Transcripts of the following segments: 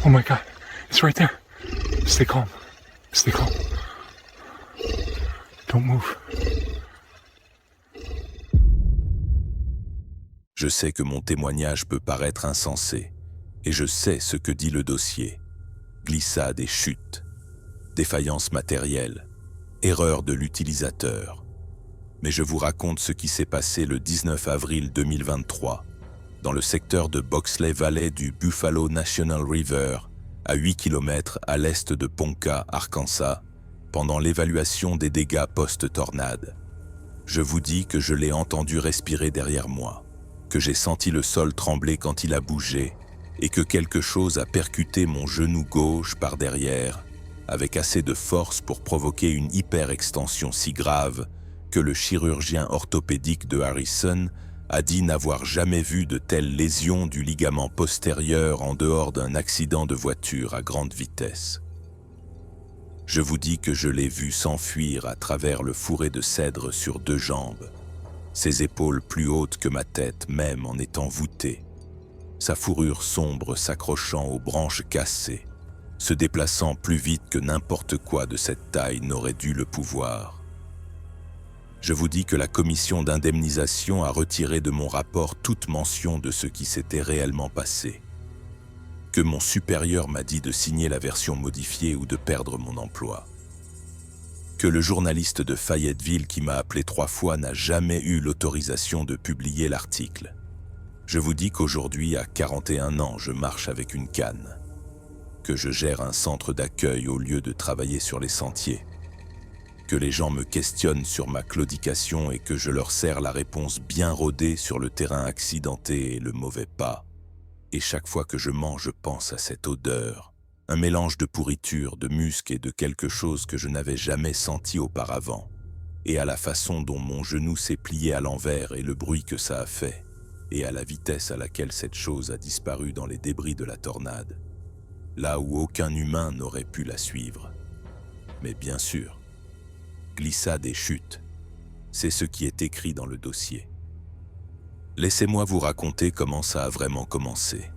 Oh my God, it's right there. Stay calm. Stay calm. Don't move. Je sais que mon témoignage peut paraître insensé, et je sais ce que dit le dossier. Glissade et chute, défaillance matérielle, erreur de l'utilisateur. Mais je vous raconte ce qui s'est passé le 19 avril 2023, dans le secteur de Boxley Valley du Buffalo National River, à 8 km à l'est de Ponca, Arkansas, pendant l'évaluation des dégâts post-tornade. Je vous dis que je l'ai entendu respirer derrière moi, que j'ai senti le sol trembler quand il a bougé et que quelque chose a percuté mon genou gauche par derrière avec assez de force pour provoquer une hyperextension si grave que le chirurgien orthopédique de Harrison a dit n'avoir jamais vu de telles lésions du ligament postérieur en dehors d'un accident de voiture à grande vitesse. Je vous dis que je l'ai vu s'enfuir à travers le fourré de cèdre sur 2 jambes, ses épaules plus hautes que ma tête même en étant voûtées, sa fourrure sombre s'accrochant aux branches cassées, se déplaçant plus vite que n'importe quoi de cette taille n'aurait dû le pouvoir. Je vous dis que la commission d'indemnisation a retiré de mon rapport toute mention de ce qui s'était réellement passé, que mon supérieur m'a dit de signer la version modifiée ou de perdre mon emploi, que le journaliste de Fayetteville qui m'a appelé 3 fois n'a jamais eu l'autorisation de publier l'article. Je vous dis qu'aujourd'hui, à 41 ans, je marche avec une canne, que je gère un centre d'accueil au lieu de travailler sur les sentiers, que les gens me questionnent sur ma claudication et que je leur sers la réponse bien rodée sur le terrain accidenté et le mauvais pas. Et chaque fois que je mange, je pense à cette odeur, un mélange de pourriture, de musc et de quelque chose que je n'avais jamais senti auparavant, et à la façon dont mon genou s'est plié à l'envers et le bruit que ça a fait, et à la vitesse à laquelle cette chose a disparu dans les débris de la tornade, là où aucun humain n'aurait pu la suivre. Mais bien sûr, glissade et chute, c'est ce qui est écrit dans le dossier. Laissez-moi vous raconter comment ça a vraiment commencé.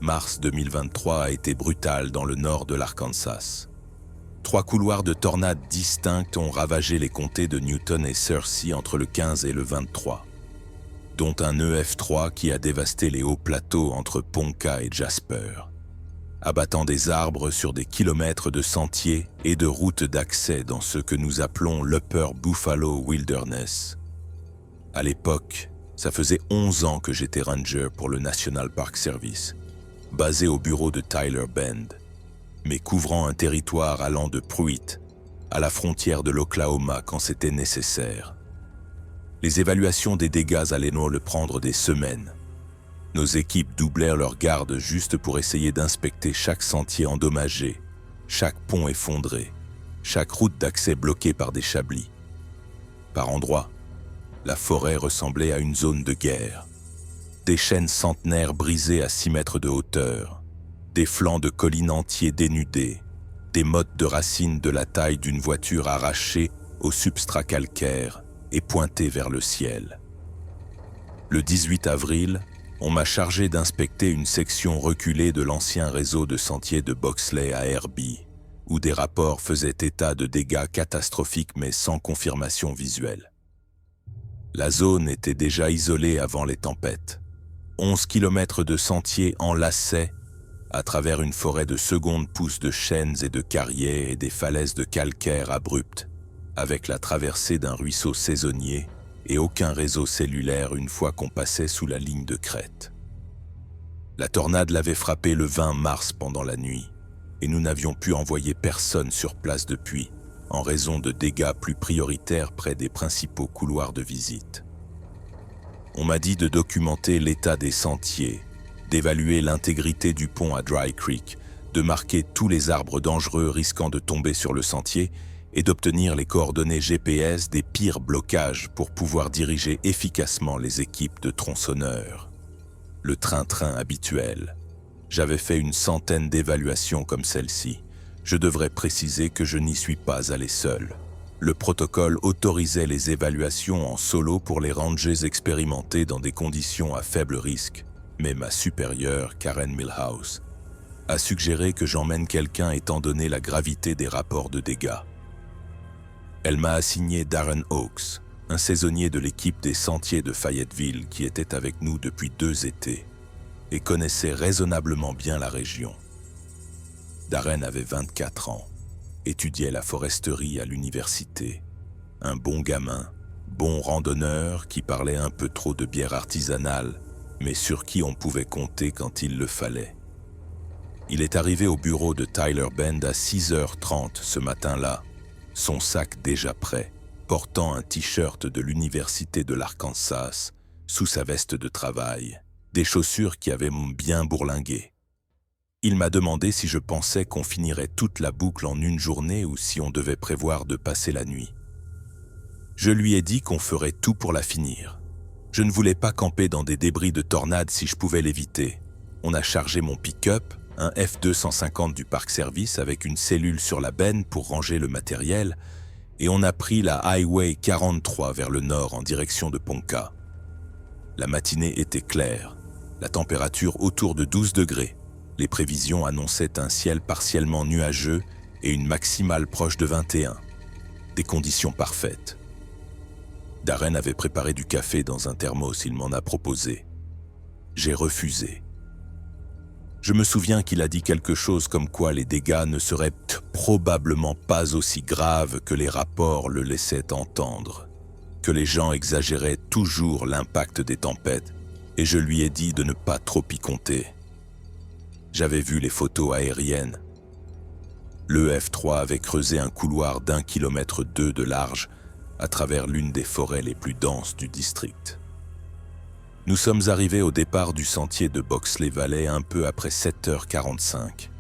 Mars 2023 a été brutal dans le nord de l'Arkansas. 3 couloirs de tornades distincts ont ravagé les comtés de Newton et Searcy entre le 15 et le 23, dont un EF3 qui a dévasté les hauts plateaux entre Ponca et Jasper, abattant des arbres sur des kilomètres de sentiers et de routes d'accès dans ce que nous appelons l'Upper Buffalo Wilderness. À l'époque, ça faisait 11 ans que j'étais ranger pour le National Park Service, basé au bureau de Tyler Bend, mais couvrant un territoire allant de Pruitt à la frontière de l'Oklahoma quand c'était nécessaire. Les évaluations des dégâts allaient nous le prendre des semaines. Nos équipes doublèrent leur garde juste pour essayer d'inspecter chaque sentier endommagé, chaque pont effondré, chaque route d'accès bloquée par des chablis. Par endroits, la forêt ressemblait à une zone de guerre. Des chênes centenaires brisés à 6 mètres de hauteur, des flancs de collines entiers dénudés, des mottes de racines de la taille d'une voiture arrachées au substrat calcaire et pointées vers le ciel. Le 18 avril, on m'a chargé d'inspecter une section reculée de l'ancien réseau de sentiers de Boxley à Herbie, où des rapports faisaient état de dégâts catastrophiques mais sans confirmation visuelle. La zone était déjà isolée avant les tempêtes. 11 km de sentiers enlaçaient à travers une forêt de secondes pousses de chênes et de carriers et des falaises de calcaire abruptes, avec la traversée d'un ruisseau saisonnier et aucun réseau cellulaire une fois qu'on passait sous la ligne de crête. La tornade l'avait frappé le 20 mars pendant la nuit, et nous n'avions pu envoyer personne sur place depuis, en raison de dégâts plus prioritaires près des principaux couloirs de visite. On m'a dit de documenter l'état des sentiers, d'évaluer l'intégrité du pont à Dry Creek, de marquer tous les arbres dangereux risquant de tomber sur le sentier et d'obtenir les coordonnées GPS des pires blocages pour pouvoir diriger efficacement les équipes de tronçonneurs. Le train-train habituel. J'avais fait une centaine d'évaluations comme celle-ci. Je devrais préciser que je n'y suis pas allé seul. Le protocole autorisait les évaluations en solo pour les rangers expérimentés dans des conditions à faible risque, mais ma supérieure, Karen Milhouse, a suggéré que j'emmène quelqu'un étant donné la gravité des rapports de dégâts. Elle m'a assigné Darren Hawkes, un saisonnier de l'équipe des Sentiers de Fayetteville qui était avec nous depuis 2 étés et connaissait raisonnablement bien la région. Darren avait 24 ans, étudiait la foresterie à l'université, un bon gamin, bon randonneur qui parlait un peu trop de bière artisanale, mais sur qui on pouvait compter quand il le fallait. Il est arrivé au bureau de Tyler Bend à 6h30 ce matin-là, son sac déjà prêt, portant un t-shirt de l'Université de l'Arkansas sous sa veste de travail, des chaussures qui avaient bien bourlingué. Il m'a demandé si je pensais qu'on finirait toute la boucle en une journée ou si on devait prévoir de passer la nuit. Je lui ai dit qu'on ferait tout pour la finir. Je ne voulais pas camper dans des débris de tornade si je pouvais l'éviter. On a chargé mon pick-up, un F250 du parc service avec une cellule sur la benne pour ranger le matériel, et on a pris la Highway 43 vers le nord en direction de Ponca. La matinée était claire, la température autour de 12 degrés. Les prévisions annonçaient un ciel partiellement nuageux et une maximale proche de 21. Des conditions parfaites. Darren avait préparé du café dans un thermos, il m'en a proposé. J'ai refusé. Je me souviens qu'il a dit quelque chose comme quoi les dégâts ne seraient probablement pas aussi graves que les rapports le laissaient entendre, que les gens exagéraient toujours l'impact des tempêtes, et je lui ai dit de ne pas trop y compter. J'avais vu les photos aériennes. Le F3 avait creusé un couloir d'1,2 km de large à travers l'une des forêts les plus denses du district. Nous sommes arrivés au départ du sentier de Boxley Valley un peu après 7h45.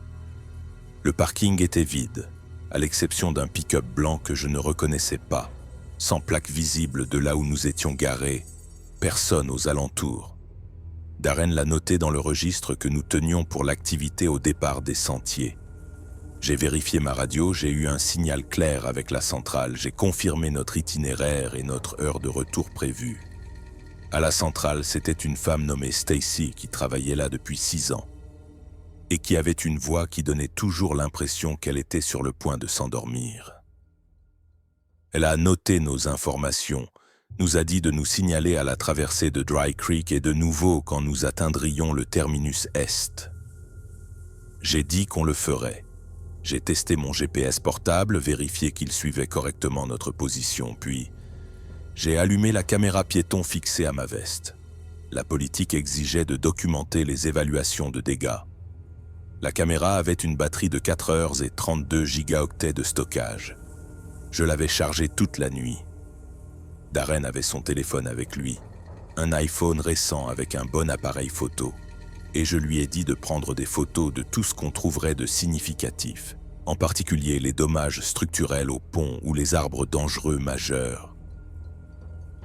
Le parking était vide, à l'exception d'un pick-up blanc que je ne reconnaissais pas, sans plaque visible de là où nous étions garés, personne aux alentours. Darren l'a noté dans le registre que nous tenions pour l'activité au départ des sentiers. J'ai vérifié ma radio, j'ai eu un signal clair avec la centrale, j'ai confirmé notre itinéraire et notre heure de retour prévue. À la centrale, c'était une femme nommée Stacy qui travaillait là depuis 6 ans et qui avait une voix qui donnait toujours l'impression qu'elle était sur le point de s'endormir. Elle a noté nos informations, nous a dit de nous signaler à la traversée de Dry Creek et de nouveau quand nous atteindrions le terminus Est. J'ai dit qu'on le ferait. J'ai testé mon GPS portable, vérifié qu'il suivait correctement notre position, puis j'ai allumé la caméra piéton fixée à ma veste. La politique exigeait de documenter les évaluations de dégâts. La caméra avait une batterie de 4 heures et 32 gigaoctets de stockage. Je l'avais chargée toute la nuit. Darren avait son téléphone avec lui, un iPhone récent avec un bon appareil photo, et je lui ai dit de prendre des photos de tout ce qu'on trouverait de significatif, en particulier les dommages structurels au pont ou les arbres dangereux majeurs.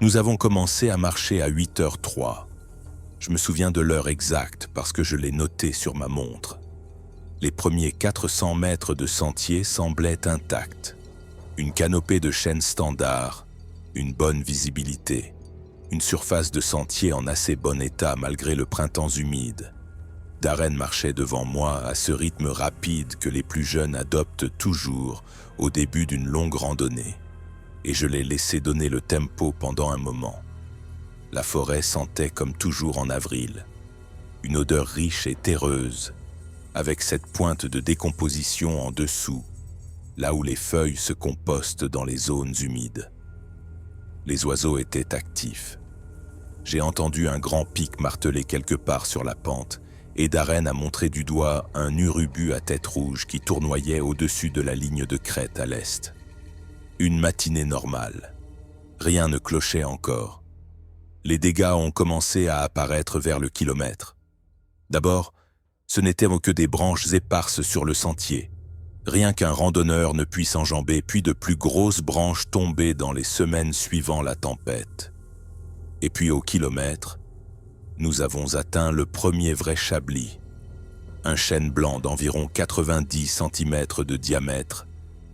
Nous avons commencé à marcher à 8h03. Je me souviens de l'heure exacte parce que je l'ai noté sur ma montre. Les premiers 400 mètres de sentier semblaient intacts. Une canopée de chêne standard, une bonne visibilité, une surface de sentier en assez bon état malgré le printemps humide. Darren marchait devant moi à ce rythme rapide que les plus jeunes adoptent toujours au début d'une longue randonnée. Et je l'ai laissé donner le tempo pendant un moment. La forêt sentait comme toujours en avril, une odeur riche et terreuse, avec cette pointe de décomposition en dessous, là où les feuilles se compostent dans les zones humides. Les oiseaux étaient actifs. J'ai entendu un grand pic marteler quelque part sur la pente, et Darren a montré du doigt un urubu à tête rouge qui tournoyait au-dessus de la ligne de crête à l'est. Une matinée normale. Rien ne clochait encore. Les dégâts ont commencé à apparaître vers le kilomètre. D'abord, ce n'étaient que des branches éparses sur le sentier. Rien qu'un randonneur ne puisse enjamber, puis de plus grosses branches tombées dans les semaines suivant la tempête. Et puis au kilomètre, nous avons atteint le premier vrai chablis. Un chêne blanc d'environ 90 cm de diamètre,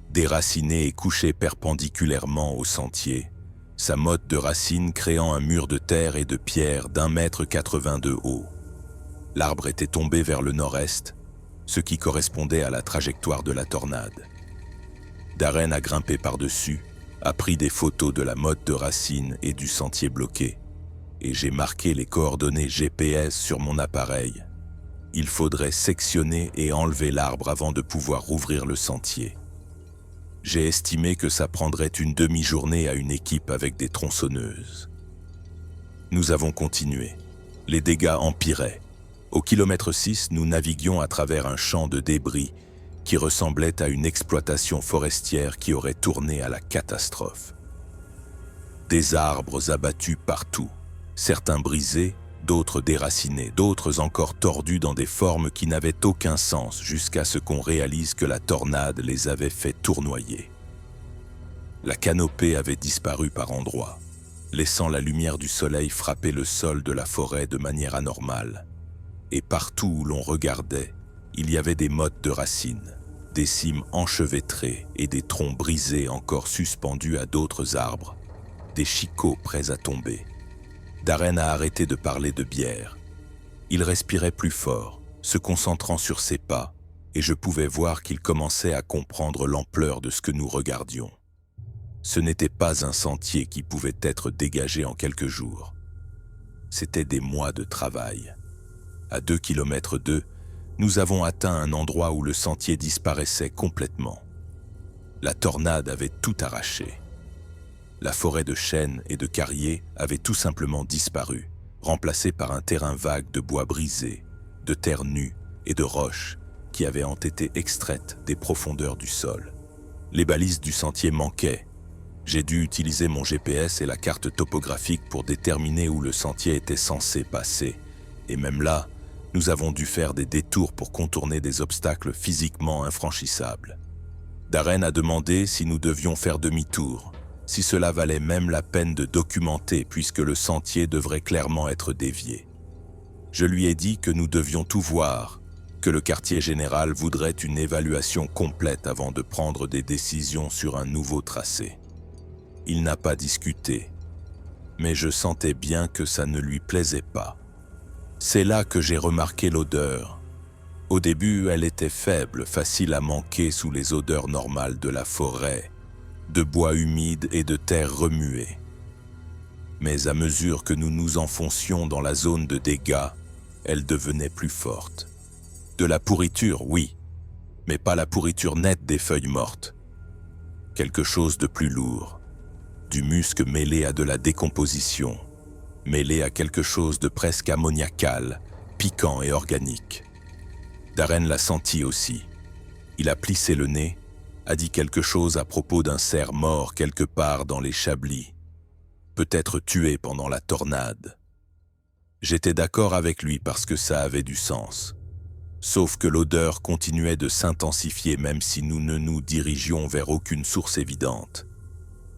déraciné et couché perpendiculairement au sentier, sa motte de racines créant un mur de terre et de pierre d'1,80 m de haut. L'arbre était tombé vers le nord-est, ce qui correspondait à la trajectoire de la tornade. Darren a grimpé par-dessus, a pris des photos de la motte de racines et du sentier bloqué, et j'ai marqué les coordonnées GPS sur mon appareil. Il faudrait sectionner et enlever l'arbre avant de pouvoir rouvrir le sentier. J'ai estimé que ça prendrait une demi-journée à une équipe avec des tronçonneuses. Nous avons continué. Les dégâts empiraient. Au kilomètre 6, nous naviguions à travers un champ de débris qui ressemblait à une exploitation forestière qui aurait tourné à la catastrophe. Des arbres abattus partout, certains brisés, d'autres déracinés, d'autres encore tordus dans des formes qui n'avaient aucun sens jusqu'à ce qu'on réalise que la tornade les avait fait tournoyer. La canopée avait disparu par endroits, laissant la lumière du soleil frapper le sol de la forêt de manière anormale. Et partout où l'on regardait, il y avait des mottes de racines, des cimes enchevêtrées et des troncs brisés encore suspendus à d'autres arbres, des chicots prêts à tomber. Darren a arrêté de parler de bière. Il respirait plus fort, se concentrant sur ses pas, et je pouvais voir qu'il commençait à comprendre l'ampleur de ce que nous regardions. Ce n'était pas un sentier qui pouvait être dégagé en quelques jours. C'était des mois de travail. À 2 km d'eux, nous avons atteint un endroit où le sentier disparaissait complètement. La tornade avait tout arraché. La forêt de chênes et de carriers avait tout simplement disparu, remplacée par un terrain vague de bois brisé, de terre nue et de roches qui avaient été extraites des profondeurs du sol. Les balises du sentier manquaient. J'ai dû utiliser mon GPS et la carte topographique pour déterminer où le sentier était censé passer. Et même là, nous avons dû faire des détours pour contourner des obstacles physiquement infranchissables. Darren a demandé si nous devions faire demi-tour, si cela valait même la peine de documenter puisque le sentier devrait clairement être dévié. Je lui ai dit que nous devions tout voir, que le quartier général voudrait une évaluation complète avant de prendre des décisions sur un nouveau tracé. Il n'a pas discuté, mais je sentais bien que ça ne lui plaisait pas. C'est là que j'ai remarqué l'odeur. Au début, elle était faible, facile à manquer sous les odeurs normales de la forêt, de bois humide et de terre remuée. Mais à mesure que nous nous enfoncions dans la zone de dégâts, elle devenait plus forte. De la pourriture, oui, mais pas la pourriture nette des feuilles mortes. Quelque chose de plus lourd, du musc mêlé à de la décomposition, mêlé à quelque chose de presque ammoniacal, piquant et organique. Darren l'a senti aussi. Il a plissé le nez, a dit quelque chose à propos d'un cerf mort quelque part dans les Chablis, peut-être tué pendant la tornade. J'étais d'accord avec lui parce que ça avait du sens. Sauf que l'odeur continuait de s'intensifier même si nous ne nous dirigions vers aucune source évidente.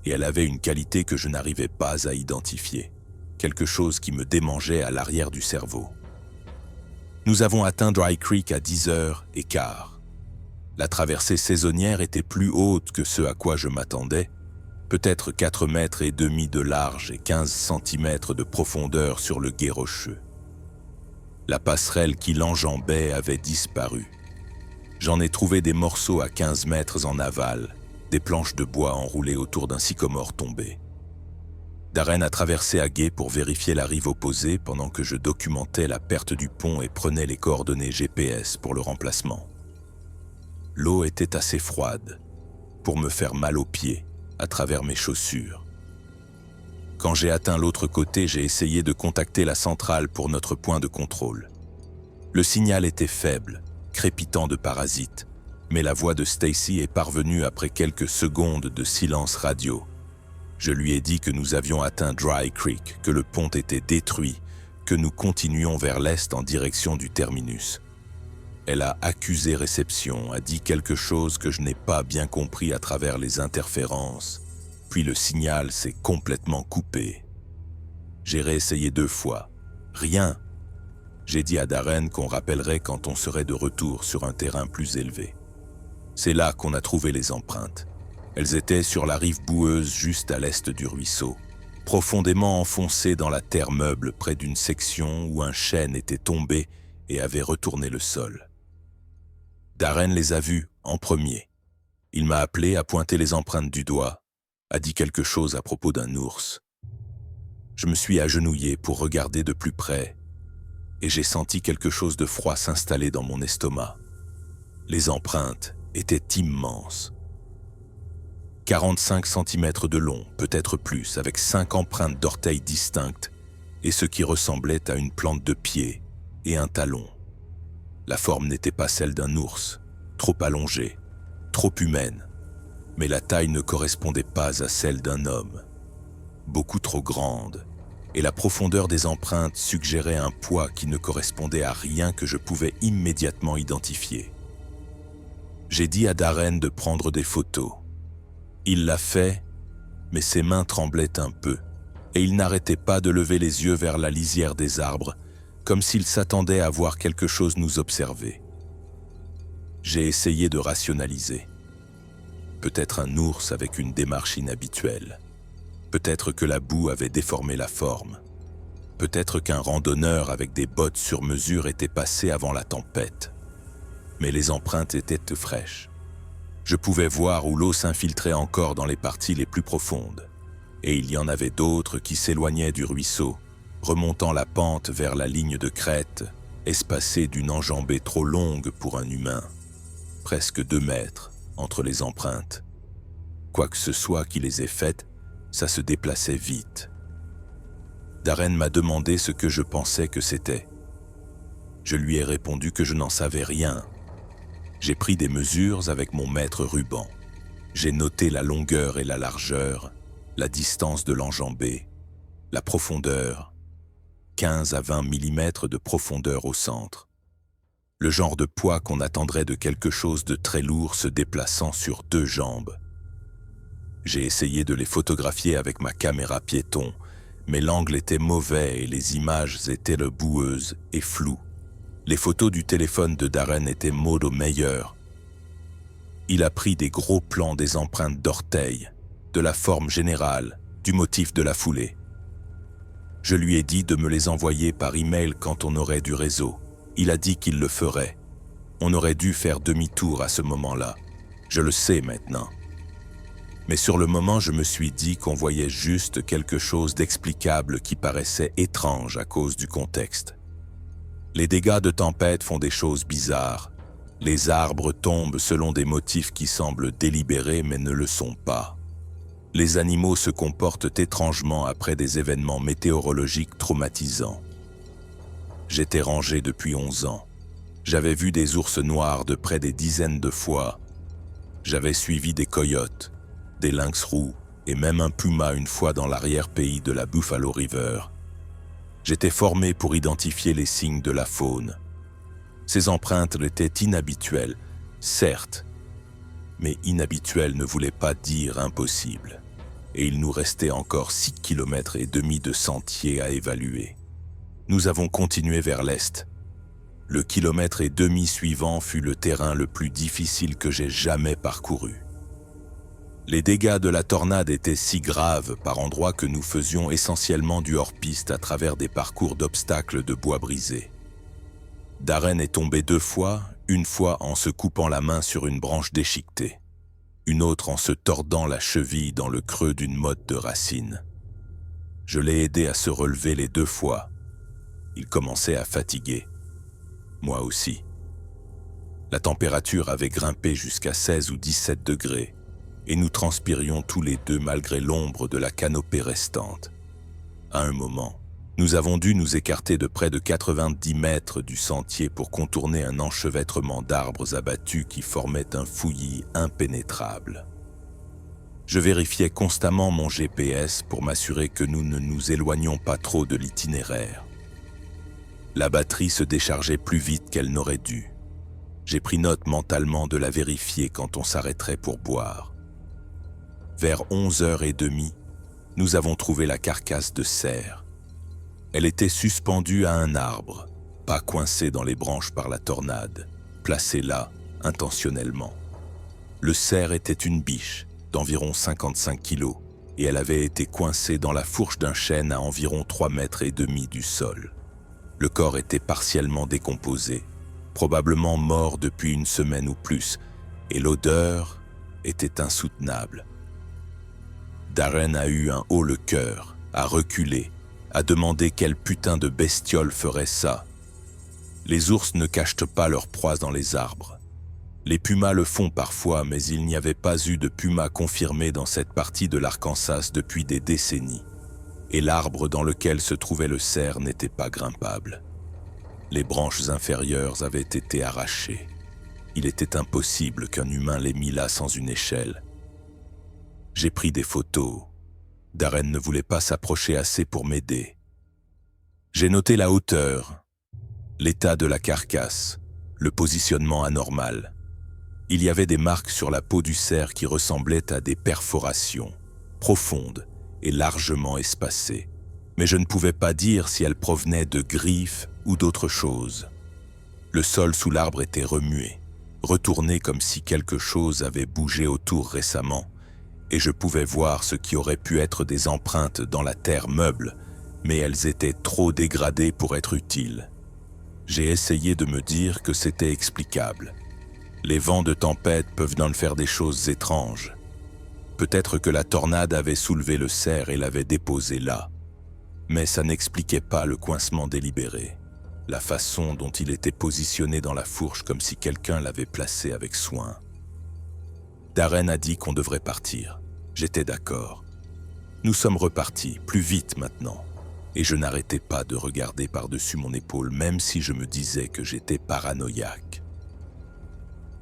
Et elle avait une qualité que je n'arrivais pas à identifier, quelque chose qui me démangeait à l'arrière du cerveau. Nous avons atteint Dry Creek à 10h15. La traversée saisonnière était plus haute que ce à quoi je m'attendais, peut-être 4,5 mètres de large et 15 cm de profondeur sur le gué rocheux. La passerelle qui l'enjambait avait disparu. J'en ai trouvé des morceaux à 15 mètres en aval, des planches de bois enroulées autour d'un sycomore tombé. Darren a traversé à gué pour vérifier la rive opposée pendant que je documentais la perte du pont et prenais les coordonnées GPS pour le remplacement. L'eau était assez froide pour me faire mal aux pieds à travers mes chaussures. Quand j'ai atteint l'autre côté, j'ai essayé de contacter la centrale pour notre point de contrôle. Le signal était faible, crépitant de parasites, mais la voix de Stacy est parvenue après quelques secondes de silence radio. Je lui ai dit que nous avions atteint Dry Creek, que le pont était détruit, que nous continuions vers l'est en direction du terminus. Elle a accusé réception, a dit quelque chose que je n'ai pas bien compris à travers les interférences, puis le signal s'est complètement coupé. J'ai réessayé 2 fois. Rien. J'ai dit à Darren qu'on rappellerait quand on serait de retour sur un terrain plus élevé. C'est là qu'on a trouvé les empreintes. Elles étaient sur la rive boueuse juste à l'est du ruisseau, profondément enfoncées dans la terre meuble près d'une section où un chêne était tombé et avait retourné le sol. Darren les a vus en premier. Il m'a appelé, a pointé les empreintes du doigt, a dit quelque chose à propos d'un ours. Je me suis agenouillé pour regarder de plus près et j'ai senti quelque chose de froid s'installer dans mon estomac. Les empreintes étaient immenses. 45 cm de long, peut-être plus, avec 5 empreintes d'orteils distinctes et ce qui ressemblait à une plante de pied et un talon. La forme n'était pas celle d'un ours, trop allongée, trop humaine, mais la taille ne correspondait pas à celle d'un homme, beaucoup trop grande, et la profondeur des empreintes suggérait un poids qui ne correspondait à rien que je pouvais immédiatement identifier. J'ai dit à Darren de prendre des photos. Il l'a fait, mais ses mains tremblaient un peu, et il n'arrêtait pas de lever les yeux vers la lisière des arbres, comme s'il s'attendait à voir quelque chose nous observer. J'ai essayé de rationaliser. Peut-être un ours avec une démarche inhabituelle. Peut-être que la boue avait déformé la forme. Peut-être qu'un randonneur avec des bottes sur mesure était passé avant la tempête. Mais les empreintes étaient fraîches. Je pouvais voir où l'eau s'infiltrait encore dans les parties les plus profondes. Et il y en avait d'autres qui s'éloignaient du ruisseau, remontant la pente vers la ligne de crête, espacée d'une enjambée trop longue pour un humain. Presque 2 mètres entre les empreintes. Quoi que ce soit qui les ait faites, ça se déplaçait vite. Darren m'a demandé ce que je pensais que c'était. Je lui ai répondu que je n'en savais rien. J'ai pris des mesures avec mon mètre ruban. J'ai noté la longueur et la largeur, la distance de l'enjambée, la profondeur, 15 à 20 mm de profondeur au centre. Le genre de poids qu'on attendrait de quelque chose de très lourd se déplaçant sur 2 jambes. J'ai essayé de les photographier avec ma caméra piéton, mais l'angle était mauvais et les images étaient boueuses et floues. Les photos du téléphone de Darren étaient modo meilleures. Il a pris des gros plans des empreintes d'orteils, de la forme générale, du motif de la foulée. Je lui ai dit de me les envoyer par email quand on aurait du réseau. Il a dit qu'il le ferait. On aurait dû faire demi-tour à ce moment-là. Je le sais maintenant. Mais sur le moment, je me suis dit qu'on voyait juste quelque chose d'explicable qui paraissait étrange à cause du contexte. Les dégâts de tempête font des choses bizarres. Les arbres tombent selon des motifs qui semblent délibérés mais ne le sont pas. Les animaux se comportent étrangement après des événements météorologiques traumatisants. J'étais rangé depuis 11 ans. J'avais vu des ours noirs de près des dizaines de fois. J'avais suivi des coyotes, des lynx roux et même un puma une fois dans l'arrière-pays de la Buffalo River. J'étais formé pour identifier les signes de la faune. Ces empreintes étaient inhabituelles, certes, mais inhabituel ne voulait pas dire impossible. Et il nous restait encore 6,5 km de sentier à évaluer. Nous avons continué vers l'est. Le 1,5 km suivant fut le terrain le plus difficile que j'ai jamais parcouru. Les dégâts de la tornade étaient si graves par endroits que nous faisions essentiellement du hors-piste à travers des parcours d'obstacles de bois brisés. Darren est tombé 2 fois, une fois en se coupant la main sur une branche déchiquetée, une autre en se tordant la cheville dans le creux d'une motte de racine. Je l'ai aidé à se relever les 2 fois. Il commençait à fatiguer. Moi aussi. La température avait grimpé jusqu'à 16 ou 17 degrés, et nous transpirions tous les deux malgré l'ombre de la canopée restante. À un moment, nous avons dû nous écarter de près de 90 mètres du sentier pour contourner un enchevêtrement d'arbres abattus qui formait un fouillis impénétrable. Je vérifiais constamment mon GPS pour m'assurer que nous ne nous éloignions pas trop de l'itinéraire. La batterie se déchargeait plus vite qu'elle n'aurait dû. J'ai pris note mentalement de la vérifier quand on s'arrêterait pour boire. Vers 11h30, nous avons trouvé la carcasse de cerf. Elle était suspendue à un arbre, pas coincée dans les branches par la tornade, placée là intentionnellement. Le cerf était une biche d'environ 55 kilos et elle avait été coincée dans la fourche d'un chêne à environ 3,5 mètres du sol. Le corps était partiellement décomposé, probablement mort depuis une semaine ou plus, et l'odeur était insoutenable. Darren a eu un haut le cœur, a reculé, a demandé quelle putain de bestiole ferait ça. Les ours ne cachent pas leurs proies dans les arbres. Les pumas le font parfois, mais il n'y avait pas eu de puma confirmé dans cette partie de l'Arkansas depuis des décennies. Et l'arbre dans lequel se trouvait le cerf n'était pas grimpable. Les branches inférieures avaient été arrachées. Il était impossible qu'un humain les mît là sans une échelle. J'ai pris des photos. Darren ne voulait pas s'approcher assez pour m'aider. J'ai noté la hauteur, l'état de la carcasse, le positionnement anormal. Il y avait des marques sur la peau du cerf qui ressemblaient à des perforations, profondes et largement espacées. Mais je ne pouvais pas dire si elles provenaient de griffes ou d'autre chose. Le sol sous l'arbre était remué, retourné comme si quelque chose avait bougé autour récemment, et je pouvais voir ce qui aurait pu être des empreintes dans la terre meuble, mais elles étaient trop dégradées pour être utiles. J'ai essayé de me dire que c'était explicable. Les vents de tempête peuvent en faire des choses étranges. Peut-être que la tornade avait soulevé le cerf et l'avait déposé là. Mais ça n'expliquait pas le coincement délibéré, la façon dont il était positionné dans la fourche comme si quelqu'un l'avait placé avec soin. Darren a dit qu'on devrait partir. J'étais d'accord. Nous sommes repartis, plus vite maintenant, et je n'arrêtais pas de regarder par-dessus mon épaule, même si je me disais que j'étais paranoïaque.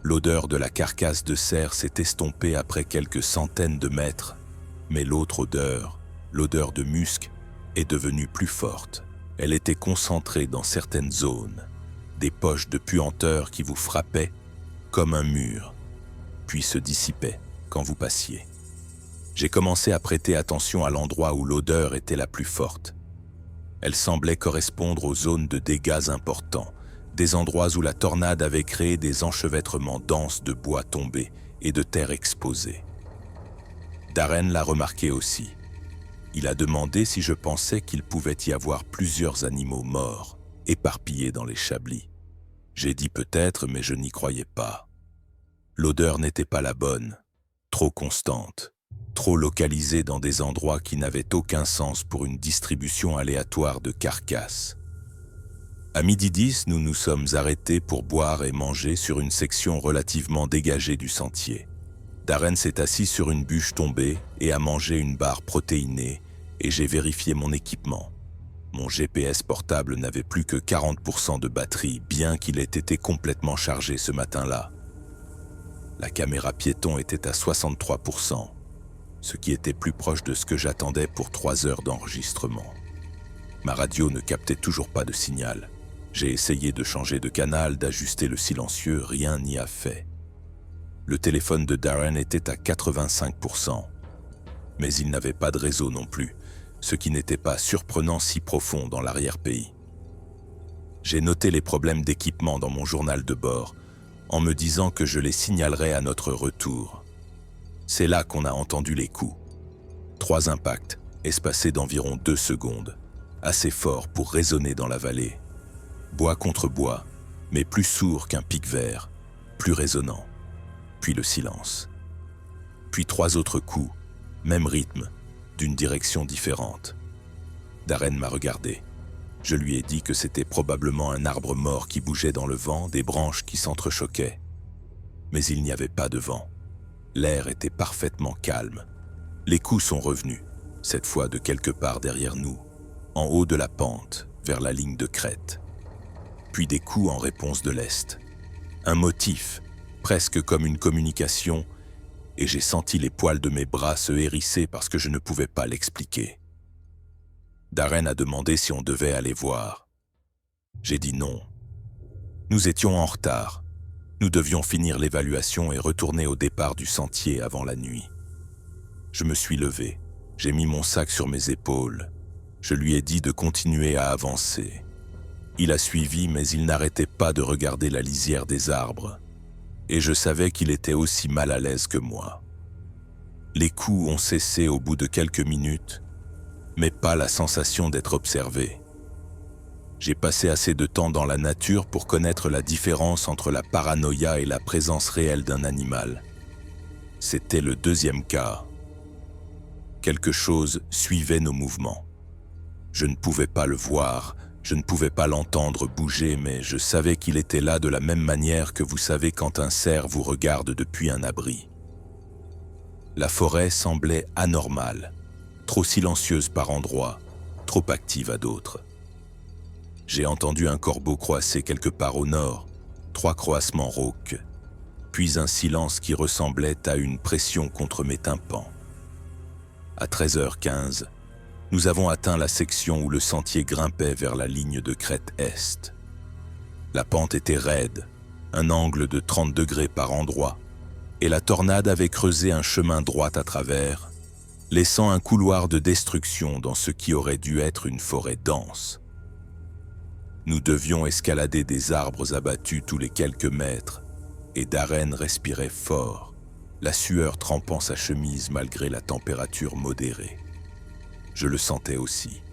L'odeur de la carcasse de cerf s'est estompée après quelques centaines de mètres, mais l'autre odeur, l'odeur de musc, est devenue plus forte. Elle était concentrée dans certaines zones, des poches de puanteur qui vous frappaient comme un mur, puis se dissipaient quand vous passiez. J'ai commencé à prêter attention à l'endroit où l'odeur était la plus forte. Elle semblait correspondre aux zones de dégâts importants, des endroits où la tornade avait créé des enchevêtrements denses de bois tombés et de terre exposée. Darren l'a remarqué aussi. Il a demandé si je pensais qu'il pouvait y avoir plusieurs animaux morts, éparpillés dans les chablis. J'ai dit peut-être, mais je n'y croyais pas. L'odeur n'était pas la bonne, trop constante, trop localisée dans des endroits qui n'avaient aucun sens pour une distribution aléatoire de carcasses. À 12h10, nous nous sommes arrêtés pour boire et manger sur une section relativement dégagée du sentier. Darren s'est assis sur une bûche tombée et a mangé une barre protéinée, et j'ai vérifié mon équipement. Mon GPS portable n'avait plus que 40% de batterie, bien qu'il ait été complètement chargé ce matin-là. La caméra piéton était à 63%, ce qui était plus proche de ce que j'attendais pour 3 heures d'enregistrement. Ma radio ne captait toujours pas de signal. J'ai essayé de changer de canal, d'ajuster le silencieux, rien n'y a fait. Le téléphone de Darren était à 85%, mais il n'avait pas de réseau non plus, ce qui n'était pas surprenant si profond dans l'arrière-pays. J'ai noté les problèmes d'équipement dans mon journal de bord, en me disant que je les signalerais à notre retour. C'est là qu'on a entendu les coups. 3 impacts, espacés d'environ 2 secondes, assez forts pour résonner dans la vallée. Bois contre bois, mais plus sourd qu'un pic vert, plus résonnant. Puis le silence. Puis 3 autres coups, même rythme, d'une direction différente. Darren m'a regardé. Je lui ai dit que c'était probablement un arbre mort qui bougeait dans le vent, des branches qui s'entrechoquaient. Mais il n'y avait pas de vent. L'air était parfaitement calme. Les coups sont revenus, cette fois de quelque part derrière nous, en haut de la pente, vers la ligne de crête. Puis des coups en réponse de l'est. Un motif, presque comme une communication, et j'ai senti les poils de mes bras se hérisser parce que je ne pouvais pas l'expliquer. Darren a demandé si on devait aller voir. J'ai dit non. Nous étions en retard. Nous devions finir l'évaluation et retourner au départ du sentier avant la nuit. Je me suis levé. J'ai mis mon sac sur mes épaules. Je lui ai dit de continuer à avancer. Il a suivi, mais il n'arrêtait pas de regarder la lisière des arbres. Et je savais qu'il était aussi mal à l'aise que moi. Les coups ont cessé au bout de quelques minutes, mais pas la sensation d'être observé. J'ai passé assez de temps dans la nature pour connaître la différence entre la paranoïa et la présence réelle d'un animal. C'était le deuxième cas. Quelque chose suivait nos mouvements. Je ne pouvais pas le voir, je ne pouvais pas l'entendre bouger, mais je savais qu'il était là de la même manière que vous savez quand un cerf vous regarde depuis un abri. La forêt semblait anormale, trop silencieuse par endroits, trop active à d'autres. J'ai entendu un corbeau croasser quelque part au nord, 3 croassements rauques, puis un silence qui ressemblait à une pression contre mes tympans. À 13h15, nous avons atteint la section où le sentier grimpait vers la ligne de crête est. La pente était raide, un angle de 30 degrés par endroit, et la tornade avait creusé un chemin droit à travers, laissant un couloir de destruction dans ce qui aurait dû être une forêt dense. Nous devions escalader des arbres abattus tous les quelques mètres, et Darren respirait fort, la sueur trempant sa chemise malgré la température modérée. Je le sentais aussi.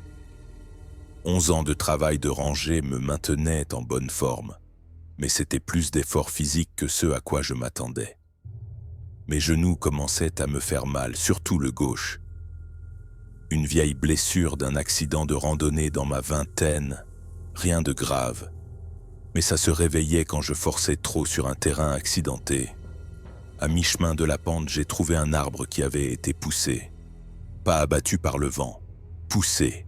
11 ans de travail de rangée me maintenaient en bonne forme, mais c'était plus d'efforts physiques que ce à quoi je m'attendais. Mes genoux commençaient à me faire mal, surtout le gauche. Une vieille blessure d'un accident de randonnée dans ma vingtaine, rien de grave, mais ça se réveillait quand je forçais trop sur un terrain accidenté. À mi-chemin de la pente, j'ai trouvé un arbre qui avait été poussé. Pas abattu par le vent, poussé.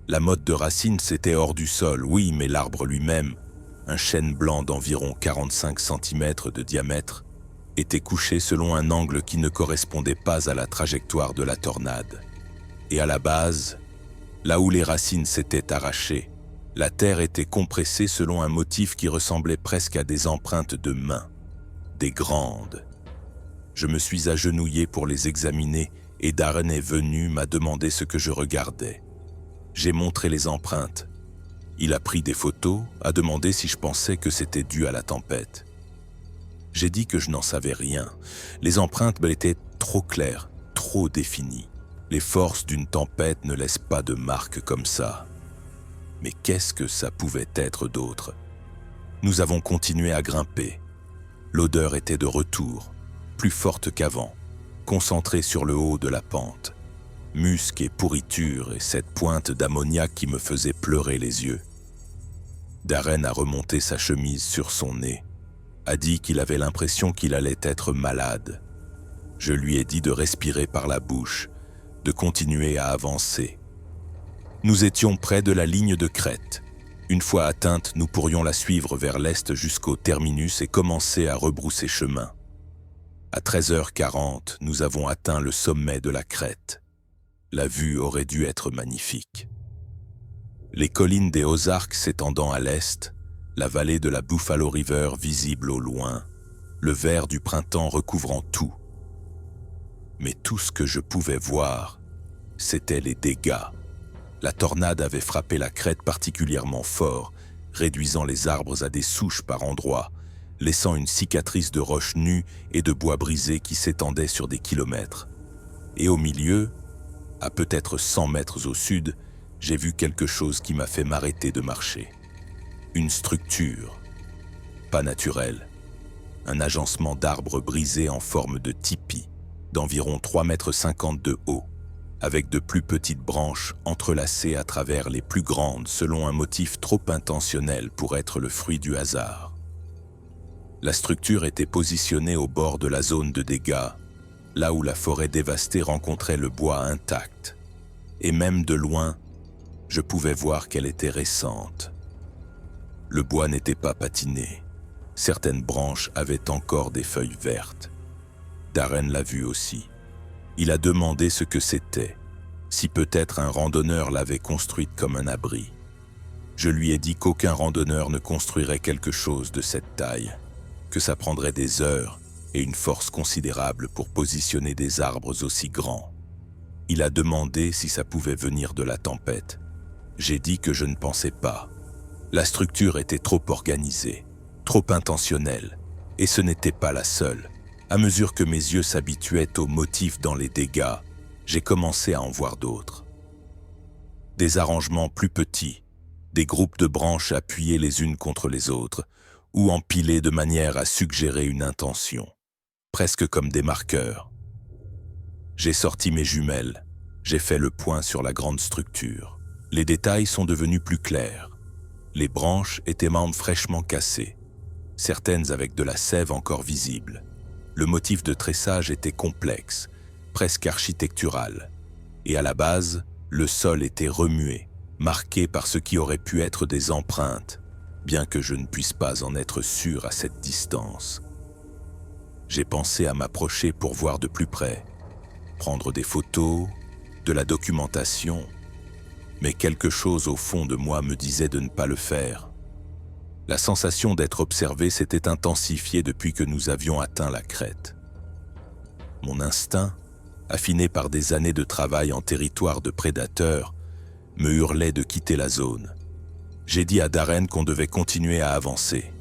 La motte de racines s'était hors du sol, oui, mais l'arbre lui-même, un chêne blanc d'environ 45 cm de diamètre, était couché selon un angle qui ne correspondait pas à la trajectoire de la tornade. Et à la base, là où les racines s'étaient arrachées, la terre était compressée selon un motif qui ressemblait presque à des empreintes de mains, des grandes. Je me suis agenouillé pour les examiner et Darren est venu m'a demandé ce que je regardais. J'ai montré les empreintes. Il a pris des photos, a demandé si je pensais que c'était dû à la tempête. J'ai dit que je n'en savais rien. Les empreintes étaient trop claires, trop définies. Les forces d'une tempête ne laissent pas de marques comme ça. Mais qu'est-ce que ça pouvait être d'autre? Nous avons continué à grimper. L'odeur était de retour, plus forte qu'avant, concentrée sur le haut de la pente. Musc et pourriture et cette pointe d'ammoniac qui me faisait pleurer les yeux. Darren a remonté sa chemise sur son nez, a dit qu'il avait l'impression qu'il allait être malade. Je lui ai dit de respirer par la bouche, de continuer à avancer. Nous étions près de la ligne de crête. Une fois atteinte, nous pourrions la suivre vers l'est jusqu'au terminus et commencer à rebrousser chemin. À 13h40, nous avons atteint le sommet de la crête. La vue aurait dû être magnifique. Les collines des Ozarks s'étendant à l'est, la vallée de la Buffalo River visible au loin, le vert du printemps recouvrant tout. Mais tout ce que je pouvais voir, c'était les dégâts. La tornade avait frappé la crête particulièrement fort, réduisant les arbres à des souches par endroits, laissant une cicatrice de roches nues et de bois brisés qui s'étendait sur des kilomètres. Et au milieu, à peut-être 100 mètres au sud, j'ai vu quelque chose qui m'a fait m'arrêter de marcher. Une structure, pas naturelle, un agencement d'arbres brisés en forme de tipi, d'environ 3,50 m de haut, avec de plus petites branches entrelacées à travers les plus grandes selon un motif trop intentionnel pour être le fruit du hasard. La structure était positionnée au bord de la zone de dégâts, là où la forêt dévastée rencontrait le bois intact. Et même de loin, je pouvais voir qu'elle était récente. Le bois n'était pas patiné. Certaines branches avaient encore des feuilles vertes. Darren l'a vu aussi. Il a demandé ce que c'était, si peut-être un randonneur l'avait construite comme un abri. Je lui ai dit qu'aucun randonneur ne construirait quelque chose de cette taille, que ça prendrait des heures et une force considérable pour positionner des arbres aussi grands. Il a demandé si ça pouvait venir de la tempête. J'ai dit que je ne pensais pas. La structure était trop organisée, trop intentionnelle, et ce n'était pas la seule. À mesure que mes yeux s'habituaient aux motifs dans les dégâts, j'ai commencé à en voir d'autres. Des arrangements plus petits, des groupes de branches appuyées les unes contre les autres, ou empilées de manière à suggérer une intention, presque comme des marqueurs. J'ai sorti mes jumelles, j'ai fait le point sur la grande structure. Les détails sont devenus plus clairs. Les branches étaient membres fraîchement cassés, certaines avec de la sève encore visible. Le motif de tressage était complexe, presque architectural, et à la base, le sol était remué, marqué par ce qui aurait pu être des empreintes, bien que je ne puisse pas en être sûr à cette distance. J'ai pensé à m'approcher pour voir de plus près, prendre des photos, de la documentation, mais quelque chose au fond de moi me disait de ne pas le faire. La sensation d'être observé s'était intensifiée depuis que nous avions atteint la crête. Mon instinct, affiné par des années de travail en territoire de prédateurs, me hurlait de quitter la zone. J'ai dit à Darren qu'on devait continuer à avancer.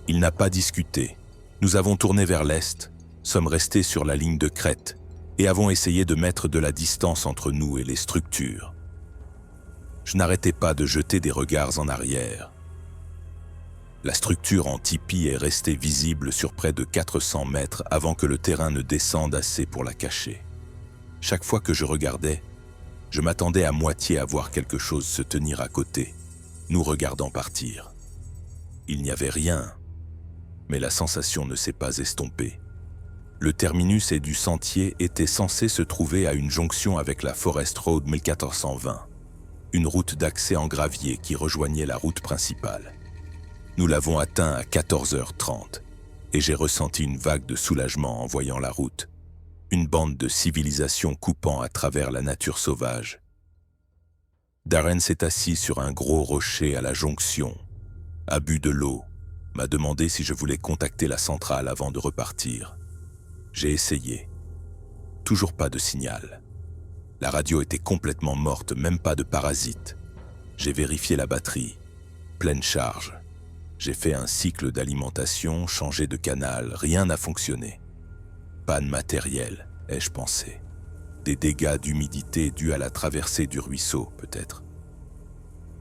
Il n'a pas discuté. Nous avons tourné vers l'est, sommes restés sur la ligne de crête et avons essayé de mettre de la distance entre nous et les structures. Je n'arrêtais pas de jeter des regards en arrière. La structure en tipi est restée visible sur près de 400 mètres avant que le terrain ne descende assez pour la cacher. Chaque fois que je regardais, je m'attendais à moitié à voir quelque chose se tenir à côté, nous regardant partir. Il n'y avait rien, mais la sensation ne s'est pas estompée. Le terminus et du sentier étaient censés se trouver à une jonction avec la Forest Road 1420, une route d'accès en gravier qui rejoignait la route principale. Nous l'avons atteint à 14h30 et j'ai ressenti une vague de soulagement en voyant la route, une bande de civilisation coupant à travers la nature sauvage. Darren s'est assis sur un gros rocher à la jonction, a bu de l'eau, m'a demandé si je voulais contacter la centrale avant de repartir. J'ai essayé. Toujours pas de signal. La radio était complètement morte, même pas de parasites. J'ai vérifié la batterie. Pleine charge. J'ai fait un cycle d'alimentation, changé de canal, rien n'a fonctionné. Panne matérielle, ai-je pensé. Des dégâts d'humidité dus à la traversée du ruisseau, peut-être.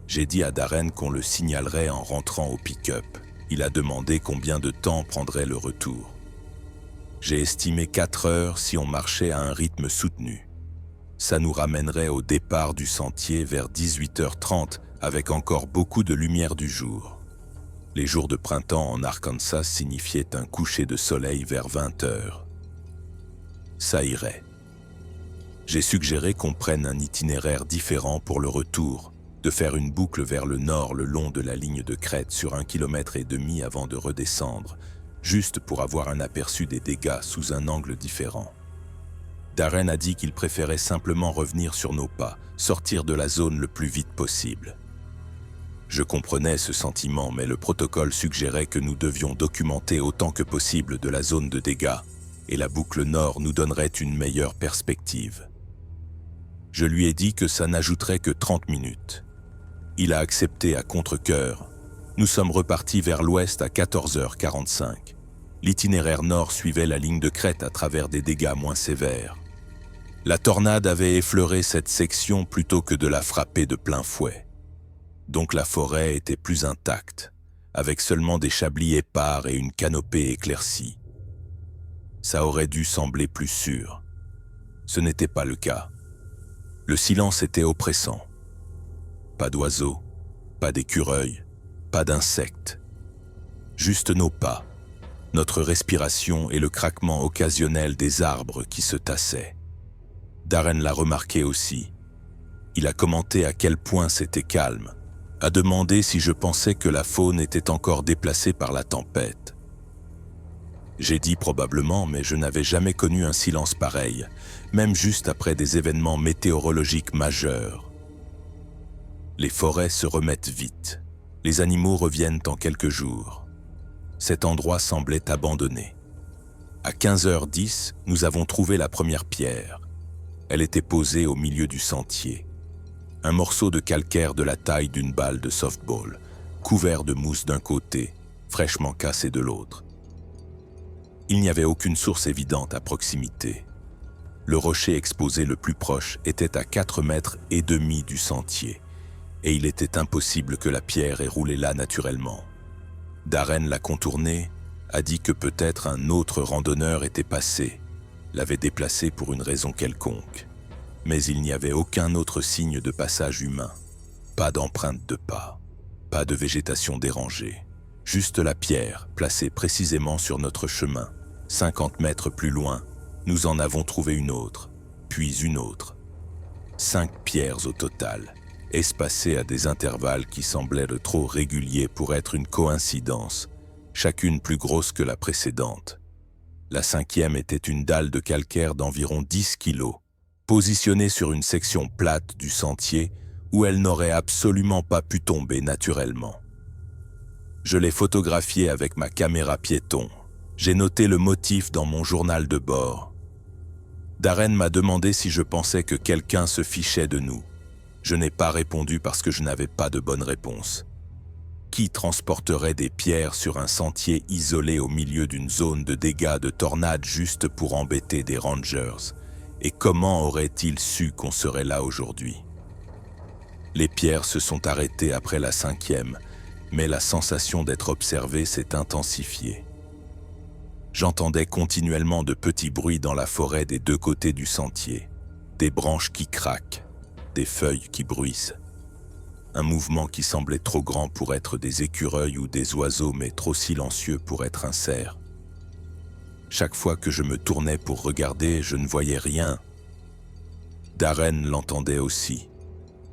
J'ai dit à Darren qu'on le signalerait en rentrant au pick-up. Il a demandé combien de temps prendrait le retour. J'ai estimé 4 heures si on marchait à un rythme soutenu. Ça nous ramènerait au départ du sentier vers 18h30 avec encore beaucoup de lumière du jour. Les jours de printemps en Arkansas signifiaient un coucher de soleil vers 20h. Ça irait. J'ai suggéré qu'on prenne un itinéraire différent pour le retour, de faire une boucle vers le nord le long de la ligne de crête sur 1,5 km avant de redescendre, juste pour avoir un aperçu des dégâts sous un angle différent. Darren a dit qu'il préférait simplement revenir sur nos pas, sortir de la zone le plus vite possible. Je comprenais ce sentiment, mais le protocole suggérait que nous devions documenter autant que possible de la zone de dégâts, et la boucle nord nous donnerait une meilleure perspective. Je lui ai dit que ça n'ajouterait que 30 minutes. Il a accepté à contre-cœur. Nous sommes repartis vers l'ouest à 14h45. L'itinéraire nord suivait la ligne de crête à travers des dégâts moins sévères. La tornade avait effleuré cette section plutôt que de la frapper de plein fouet. Donc la forêt était plus intacte, avec seulement des chablis épars et une canopée éclaircie. Ça aurait dû sembler plus sûr. Ce n'était pas le cas. Le silence était oppressant. Pas d'oiseaux, pas d'écureuils, pas d'insectes. Juste nos pas, notre respiration et le craquement occasionnel des arbres qui se tassaient. Darren l'a remarqué aussi. Il a commenté à quel point c'était calme, a demandé si je pensais que la faune était encore déplacée par la tempête. J'ai dit probablement, mais je n'avais jamais connu un silence pareil, même juste après des événements météorologiques majeurs. Les forêts se remettent vite. Les animaux reviennent en quelques jours. Cet endroit semblait abandonné. À 15h10, nous avons trouvé la première pierre. Elle était posée au milieu du sentier. Un morceau de calcaire de la taille d'une balle de softball, couvert de mousse d'un côté, fraîchement cassé de l'autre. Il n'y avait aucune source évidente à proximité. Le rocher exposé le plus proche était à 4,5 mètres du sentier, et il était impossible que la pierre ait roulé là naturellement. Darren l'a contournée, a dit que peut-être un autre randonneur était passé, l'avait déplacé pour une raison quelconque. Mais il n'y avait aucun autre signe de passage humain, pas d'empreinte de pas, pas de végétation dérangée, juste la pierre placée précisément sur notre chemin. 50 mètres plus loin, nous en avons trouvé une autre, puis une autre. 5 pierres au total, espacées à des intervalles qui semblaient de trop réguliers pour être une coïncidence, chacune plus grosse que la précédente. La 5e était une dalle de calcaire d'environ 10 kilos, positionnée sur une section plate du sentier où elle n'aurait absolument pas pu tomber naturellement. Je l'ai photographiée avec ma caméra piéton. J'ai noté le motif dans mon journal de bord. Darren m'a demandé si je pensais que quelqu'un se fichait de nous. Je n'ai pas répondu parce que je n'avais pas de bonne réponse. Qui transporterait des pierres sur un sentier isolé au milieu d'une zone de dégâts de tornade juste pour embêter des rangers? Et comment aurait-il su qu'on serait là aujourd'hui? Les pierres se sont arrêtées après la 5e, mais la sensation d'être observé s'est intensifiée. J'entendais continuellement de petits bruits dans la forêt des deux côtés du sentier, des branches qui craquent, des feuilles qui bruissent. Un mouvement qui semblait trop grand pour être des écureuils ou des oiseaux, mais trop silencieux pour être un cerf. Chaque fois que je me tournais pour regarder, je ne voyais rien. Darren l'entendait aussi.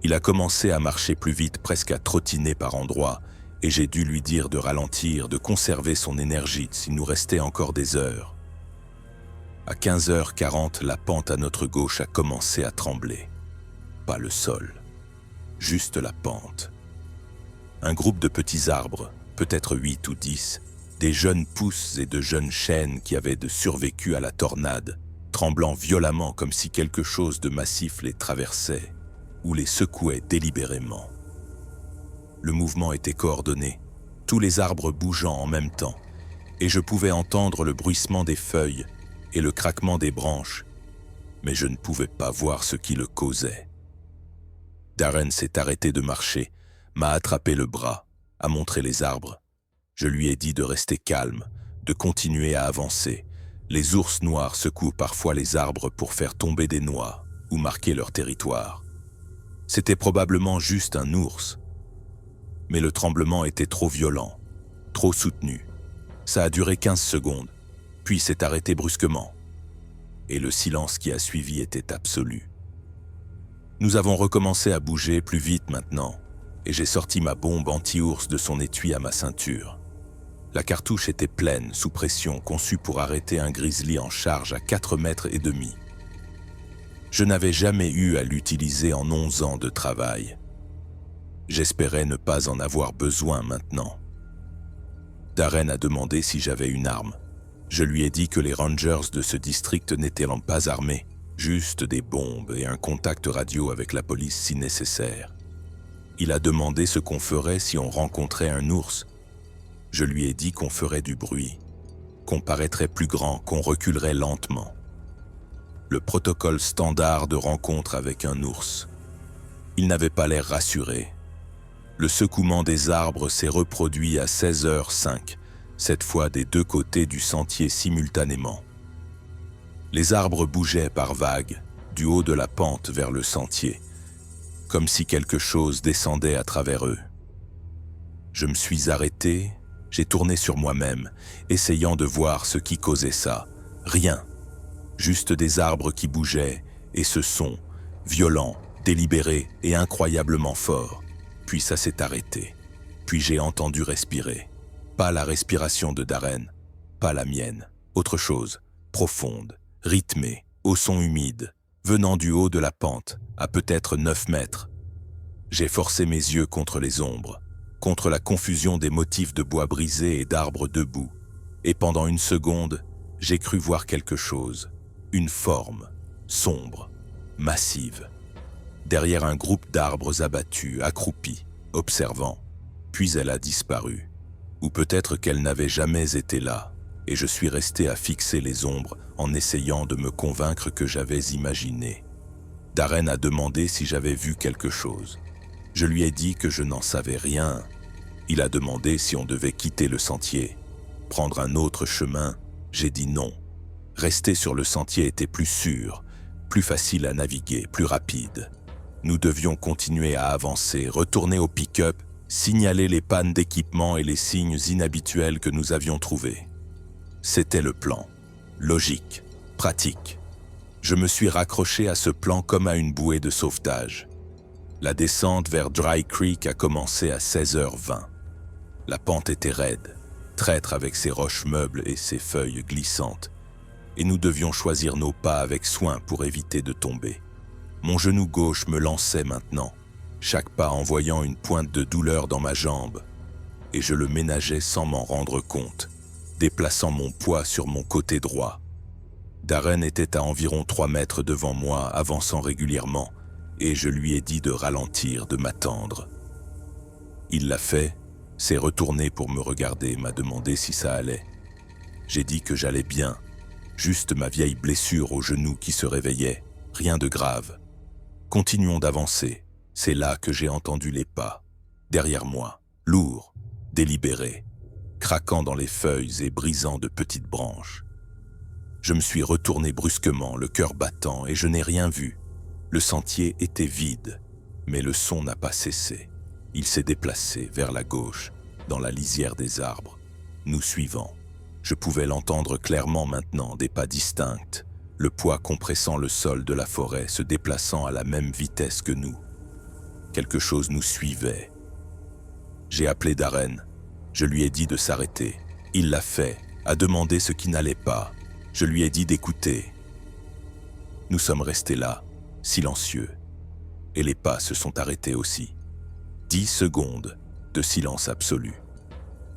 Il a commencé à marcher plus vite, presque à trottiner par endroits, et j'ai dû lui dire de ralentir, de conserver son énergie s'il nous restait encore des heures. À 15h40, la pente à notre gauche a commencé à trembler. Pas le sol, juste la pente. Un groupe de petits arbres, peut-être 8 ou 10, des jeunes pousses et de jeunes chênes qui avaient survécu à la tornade, tremblant violemment comme si quelque chose de massif les traversait ou les secouait délibérément. Le mouvement était coordonné, tous les arbres bougeant en même temps, et je pouvais entendre le bruissement des feuilles et le craquement des branches, mais je ne pouvais pas voir ce qui le causait. Darren s'est arrêté de marcher, m'a attrapé le bras, a montré les arbres. Je lui ai dit de rester calme, de continuer à avancer. Les ours noirs secouent parfois les arbres pour faire tomber des noix ou marquer leur territoire. C'était probablement juste un ours. Mais le tremblement était trop violent, trop soutenu. Ça a duré 15 secondes, puis s'est arrêté brusquement. Et le silence qui a suivi était absolu. Nous avons recommencé à bouger plus vite maintenant, et j'ai sorti ma bombe anti-ours de son étui à ma ceinture. La cartouche était pleine, sous pression, conçue pour arrêter un grizzly en charge à 4,5 mètres. Je n'avais jamais eu à l'utiliser en 11 ans de travail. J'espérais ne pas en avoir besoin maintenant. Darren a demandé si j'avais une arme. Je lui ai dit que les rangers de ce district n'étaient pas armés, juste des bombes et un contact radio avec la police si nécessaire. Il a demandé ce qu'on ferait si on rencontrait un ours. Je lui ai dit qu'on ferait du bruit, qu'on paraîtrait plus grand, qu'on reculerait lentement. Le protocole standard de rencontre avec un ours. Il n'avait pas l'air rassuré. Le secouement des arbres s'est reproduit à 16h05, cette fois des deux côtés du sentier simultanément. Les arbres bougeaient par vagues, du haut de la pente vers le sentier, comme si quelque chose descendait à travers eux. Je me suis arrêté, j'ai tourné sur moi-même, essayant de voir ce qui causait ça. Rien, juste des arbres qui bougeaient, et ce son, violent, délibéré et incroyablement fort. Puis ça s'est arrêté. Puis j'ai entendu respirer. Pas la respiration de Darren, pas la mienne. Autre chose, profonde, rythmée, au son humide, venant du haut de la pente, à peut-être 9 mètres. J'ai forcé mes yeux contre les ombres, contre la confusion des motifs de bois brisés et d'arbres debout. Et pendant une seconde, j'ai cru voir quelque chose. Une forme, sombre, massive. Derrière un groupe d'arbres abattus, accroupis, observant. Puis elle a disparu. Ou peut-être qu'elle n'avait jamais été là, et je suis resté à fixer les ombres en essayant de me convaincre que j'avais imaginé. Darren a demandé si j'avais vu quelque chose. Je lui ai dit que je n'en savais rien. Il a demandé si on devait quitter le sentier, prendre un autre chemin. J'ai dit non. Rester sur le sentier était plus sûr, plus facile à naviguer, plus rapide. Nous devions continuer à avancer, retourner au pick-up, signaler les pannes d'équipement et les signes inhabituels que nous avions trouvés. C'était le plan. Logique, pratique. Je me suis raccroché à ce plan comme à une bouée de sauvetage. La descente vers Dry Creek a commencé à 16h20. La pente était raide, traître avec ses roches meubles et ses feuilles glissantes, et nous devions choisir nos pas avec soin pour éviter de tomber. Mon genou gauche me lançait maintenant, chaque pas envoyant une pointe de douleur dans ma jambe, et je le ménageais sans m'en rendre compte, déplaçant mon poids sur mon côté droit. Darren était à environ 3 mètres devant moi, avançant régulièrement, et je lui ai dit de ralentir, de m'attendre. Il l'a fait, s'est retourné pour me regarder, m'a demandé si ça allait. J'ai dit que j'allais bien, juste ma vieille blessure au genou qui se réveillait, rien de grave. Continuons d'avancer, c'est là que j'ai entendu les pas, derrière moi, lourds, délibérés, craquant dans les feuilles et brisant de petites branches. Je me suis retourné brusquement, le cœur battant, et je n'ai rien vu. Le sentier était vide, mais le son n'a pas cessé. Il s'est déplacé vers la gauche, dans la lisière des arbres, nous suivant. Je pouvais l'entendre clairement maintenant, des pas distincts, le poids compressant le sol de la forêt, se déplaçant à la même vitesse que nous. Quelque chose nous suivait. J'ai appelé Darren. Je lui ai dit de s'arrêter. Il l'a fait, a demandé ce qui n'allait pas. Je lui ai dit d'écouter. Nous sommes restés là, silencieux, et les pas se sont arrêtés aussi. 10 secondes de silence absolu.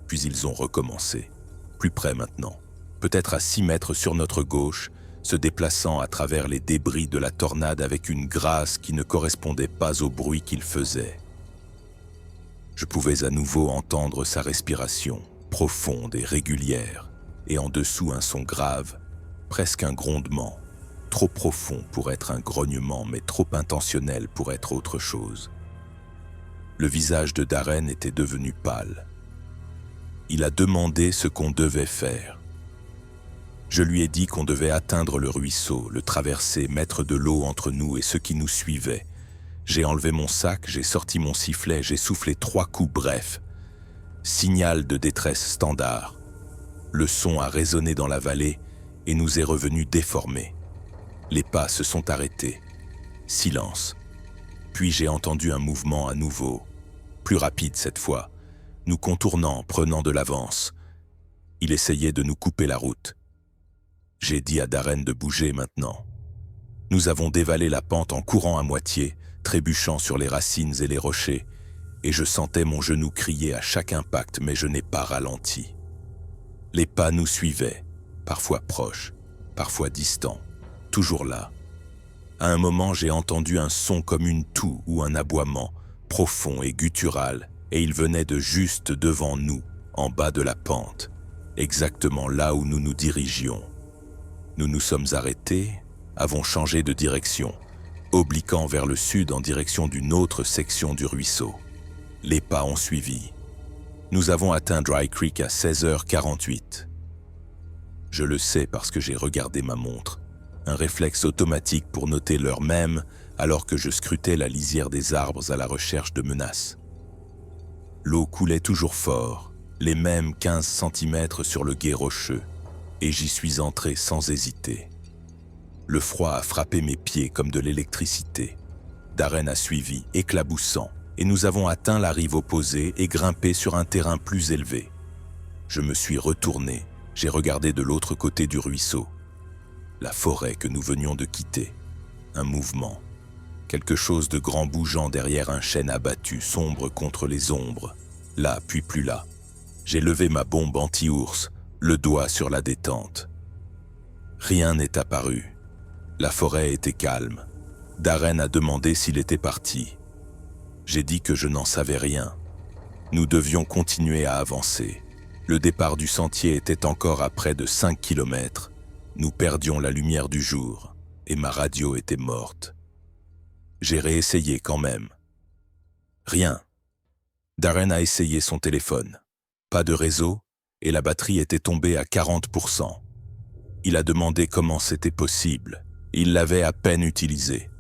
Puis ils ont recommencé, plus près maintenant, peut-être à 6 mètres sur notre gauche, se déplaçant à travers les débris de la tornade avec une grâce qui ne correspondait pas au bruit qu'il faisait. Je pouvais à nouveau entendre sa respiration, profonde et régulière, et en dessous un son grave, presque un grondement, trop profond pour être un grognement mais trop intentionnel pour être autre chose. Le visage de Darren était devenu pâle. Il a demandé ce qu'on devait faire. Je lui ai dit qu'on devait atteindre le ruisseau, le traverser, mettre de l'eau entre nous et ceux qui nous suivaient. J'ai enlevé mon sac, j'ai sorti mon sifflet, j'ai soufflé 3 coups brefs. Signal de détresse standard. Le son a résonné dans la vallée et nous est revenu déformé. Les pas se sont arrêtés. Silence. Puis j'ai entendu un mouvement à nouveau, plus rapide cette fois, nous contournant, prenant de l'avance. Il essayait de nous couper la route. J'ai dit à Darren de bouger maintenant. Nous avons dévalé la pente en courant à moitié, trébuchant sur les racines et les rochers, et je sentais mon genou crier à chaque impact, mais je n'ai pas ralenti. Les pas nous suivaient, parfois proches, parfois distants, toujours là. À un moment, j'ai entendu un son comme une toux ou un aboiement, profond et guttural, et il venait de juste devant nous, en bas de la pente, exactement là où nous nous dirigions. Nous nous sommes arrêtés, avons changé de direction, obliquant vers le sud en direction d'une autre section du ruisseau. Les pas ont suivi. Nous avons atteint Dry Creek à 16h48. Je le sais parce que j'ai regardé ma montre, un réflexe automatique pour noter l'heure même alors que je scrutais la lisière des arbres à la recherche de menaces. L'eau coulait toujours fort, les mêmes 15 cm sur le gué rocheux, et j'y suis entré sans hésiter. Le froid a frappé mes pieds comme de l'électricité. Darren a suivi, éclaboussant, et nous avons atteint la rive opposée et grimpé sur un terrain plus élevé. Je me suis retourné, j'ai regardé de l'autre côté du ruisseau. La forêt que nous venions de quitter. Un mouvement. Quelque chose de grand bougeant derrière un chêne abattu, sombre contre les ombres. Là, puis plus là. J'ai levé ma bombe anti-ours, le doigt sur la détente. Rien n'est apparu. La forêt était calme. Darren a demandé s'il était parti. J'ai dit que je n'en savais rien. Nous devions continuer à avancer. Le départ du sentier était encore à près de 5 kilomètres. Nous perdions la lumière du jour et ma radio était morte. J'ai réessayé quand même. Rien. Darren a essayé son téléphone. Pas de réseau et la batterie était tombée à 40%. Il a demandé comment c'était possible. Il l'avait à peine utilisé.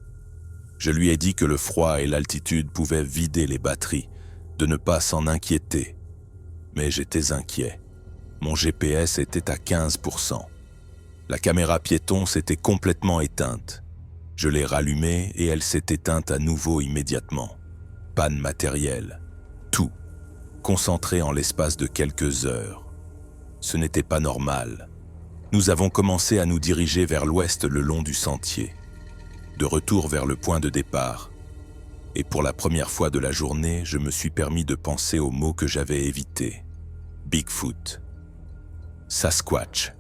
Je lui ai dit que le froid et l'altitude pouvaient vider les batteries, de ne pas s'en inquiéter. Mais j'étais inquiet. Mon GPS était à 15%. La caméra piéton s'était complètement éteinte. Je l'ai rallumée et elle s'est éteinte à nouveau immédiatement. Panne matérielle. Tout. Concentré en l'espace de quelques heures. Ce n'était pas normal. Nous avons commencé à nous diriger vers l'ouest le long du sentier. De retour vers le point de départ. Et pour la première fois de la journée, je me suis permis de penser au mot que j'avais évité. Bigfoot. Sasquatch.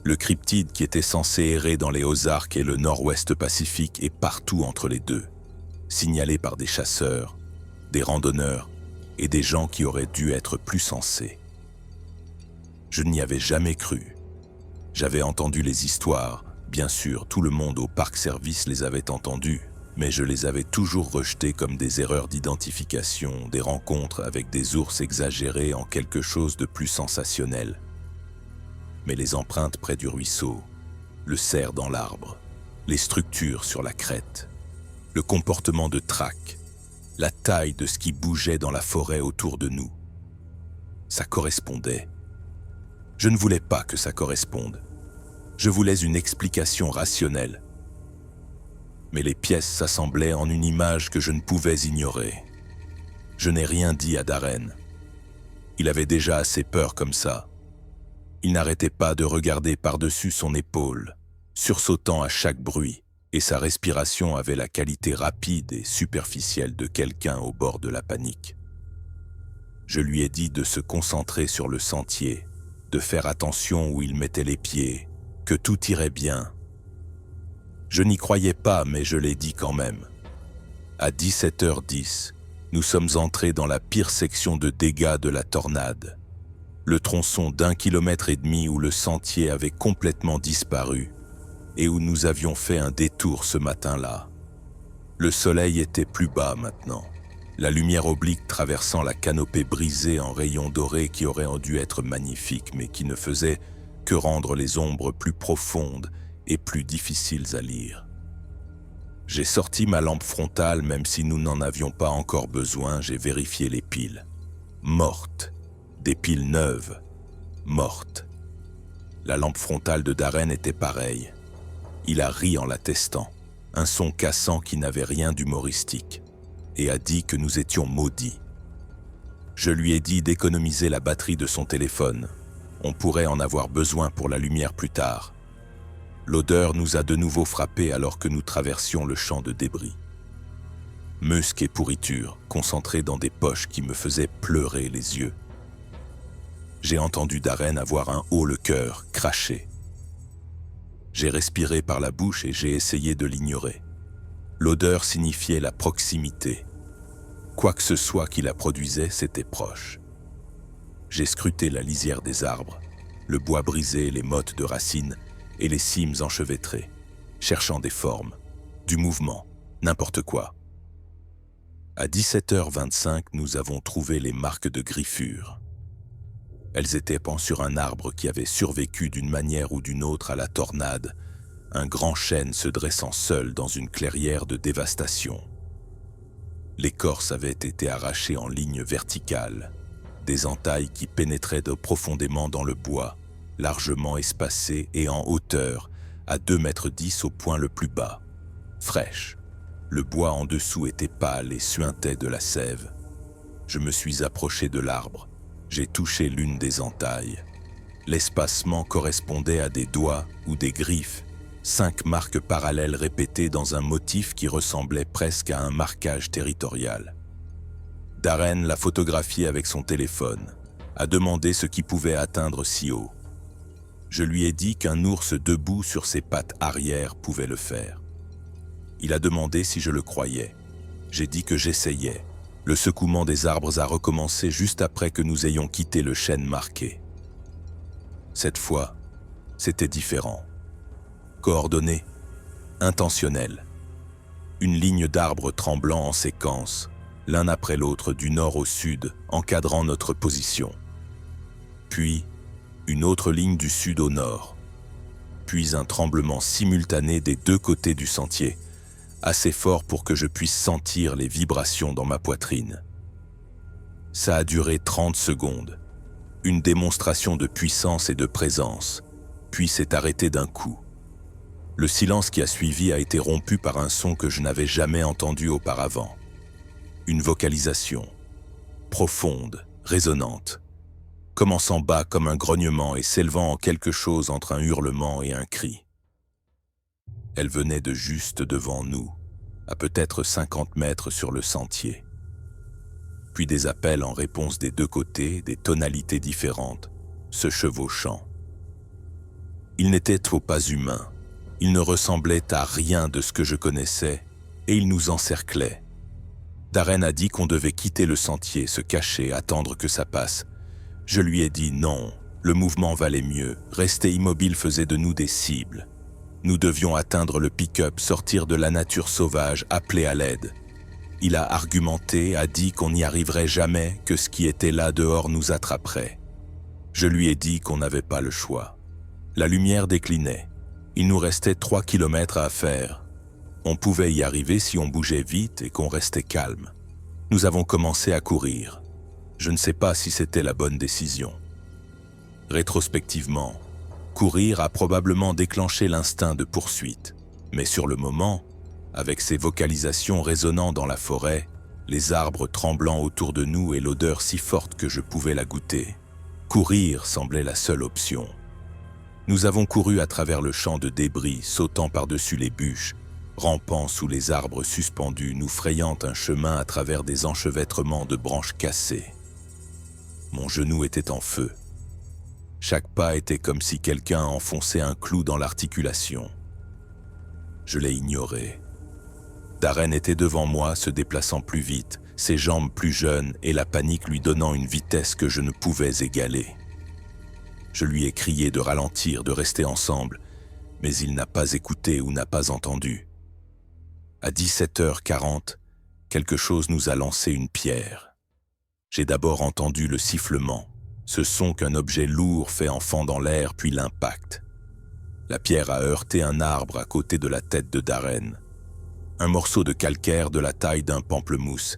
Le cryptide qui était censé errer dans les Ozarks et le nord-ouest Pacifique est partout entre les deux, signalé par des chasseurs, des randonneurs et des gens qui auraient dû être plus sensés. Je n'y avais jamais cru. J'avais entendu les histoires, bien sûr, tout le monde au parc service les avait entendues, mais je les avais toujours rejetées comme des erreurs d'identification, des rencontres avec des ours exagérés en quelque chose de plus sensationnel. Mais les empreintes près du ruisseau, le cerf dans l'arbre, les structures sur la crête, le comportement de traque, la taille de ce qui bougeait dans la forêt autour de nous, ça correspondait. Je ne voulais pas que ça corresponde. Je voulais une explication rationnelle. Mais les pièces s'assemblaient en une image que je ne pouvais ignorer. Je n'ai rien dit à Darren. Il avait déjà assez peur comme ça. Il n'arrêtait pas de regarder par-dessus son épaule, sursautant à chaque bruit, et sa respiration avait la qualité rapide et superficielle de quelqu'un au bord de la panique. Je lui ai dit de se concentrer sur le sentier, de faire attention où il mettait les pieds, que tout irait bien. Je n'y croyais pas, mais je l'ai dit quand même. À 17h10, nous sommes entrés dans la pire section de dégâts de la tornade. Le tronçon d'1,5 km où le sentier avait complètement disparu et où nous avions fait un détour ce matin-là. Le soleil était plus bas maintenant, la lumière oblique traversant la canopée brisée en rayons dorés qui auraient dû être magnifiques mais qui ne faisaient que rendre les ombres plus profondes et plus difficiles à lire. J'ai sorti ma lampe frontale même si nous n'en avions pas encore besoin, j'ai vérifié les piles. Mortes. Des piles neuves, mortes. La lampe frontale de Darren était pareille. Il a ri en l'attestant, un son cassant qui n'avait rien d'humoristique, et a dit que nous étions maudits. Je lui ai dit d'économiser la batterie de son téléphone. On pourrait en avoir besoin pour la lumière plus tard. L'odeur nous a de nouveau frappés alors que nous traversions le champ de débris. Musc et pourriture, concentrés dans des poches qui me faisaient pleurer les yeux. J'ai entendu Darren avoir un haut-le-cœur craché. J'ai respiré par la bouche et j'ai essayé de l'ignorer. L'odeur signifiait la proximité. Quoi que ce soit qui la produisait, c'était proche. J'ai scruté la lisière des arbres, le bois brisé, les mottes de racines et les cimes enchevêtrées, cherchant des formes, du mouvement, n'importe quoi. À 17h25, nous avons trouvé les marques de griffures. Elles étaient pendues sur un arbre qui avait survécu d'une manière ou d'une autre à la tornade, un grand chêne se dressant seul dans une clairière de dévastation. L'écorce avait été arrachée en ligne verticale, des entailles qui pénétraient profondément dans le bois, largement espacées et en hauteur, à 2,10 mètres au point le plus bas. Fraîche, le bois en dessous était pâle et suintait de la sève. Je me suis approché de l'arbre. J'ai touché l'une des entailles. L'espacement correspondait à des doigts ou des griffes, 5 marques parallèles répétées dans un motif qui ressemblait presque à un marquage territorial. Darren l'a photographié avec son téléphone, a demandé ce qui pouvait atteindre si haut. Je lui ai dit qu'un ours debout sur ses pattes arrière pouvait le faire. Il a demandé si je le croyais. J'ai dit que j'essayais. Le secouement des arbres a recommencé juste après que nous ayons quitté le chêne marqué. Cette fois, c'était différent. Coordonné, intentionnel. Une ligne d'arbres tremblant en séquence, l'un après l'autre du nord au sud, encadrant notre position. Puis, une autre ligne du sud au nord. Puis un tremblement simultané des deux côtés du sentier, assez fort pour que je puisse sentir les vibrations dans ma poitrine. Ça a duré 30 secondes, une démonstration de puissance et de présence, puis s'est arrêté d'un coup. Le silence qui a suivi a été rompu par un son que je n'avais jamais entendu auparavant. Une vocalisation, profonde, résonante, commençant bas comme un grognement et s'élevant en quelque chose entre un hurlement et un cri. Elle venait de juste devant nous, à peut-être 50 mètres sur le sentier. Puis des appels en réponse des deux côtés, des tonalités différentes, se chevauchant. Il n'était pas humain. Il ne ressemblait à rien de ce que je connaissais, et il nous encerclait. Darren a dit qu'on devait quitter le sentier, se cacher, attendre que ça passe. Je lui ai dit non, le mouvement valait mieux, rester immobile faisait de nous des cibles. Nous devions atteindre le pick-up, sortir de la nature sauvage, appeler à l'aide. Il a argumenté, a dit qu'on n'y arriverait jamais, que ce qui était là dehors nous attraperait. Je lui ai dit qu'on n'avait pas le choix. La lumière déclinait. Il nous restait 3 kilomètres à faire. On pouvait y arriver si on bougeait vite et qu'on restait calme. Nous avons commencé à courir. Je ne sais pas si c'était la bonne décision. Rétrospectivement, courir a probablement déclenché l'instinct de poursuite. Mais sur le moment, avec ses vocalisations résonnant dans la forêt, les arbres tremblant autour de nous et l'odeur si forte que je pouvais la goûter, courir semblait la seule option. Nous avons couru à travers le champ de débris, sautant par-dessus les bûches, rampant sous les arbres suspendus, nous frayant un chemin à travers des enchevêtrements de branches cassées. Mon genou était en feu. Chaque pas était comme si quelqu'un enfonçait un clou dans l'articulation. Je l'ai ignoré. Darren était devant moi, se déplaçant plus vite, ses jambes plus jeunes et la panique lui donnant une vitesse que je ne pouvais égaler. Je lui ai crié de ralentir, de rester ensemble, mais il n'a pas écouté ou n'a pas entendu. À 17h40, quelque chose nous a lancé une pierre. J'ai d'abord entendu le sifflement, ce son qu'un objet lourd fait en fendant l'air, puis l'impact. La pierre a heurté un arbre à côté de la tête de Darren. Un morceau de calcaire de la taille d'un pamplemousse,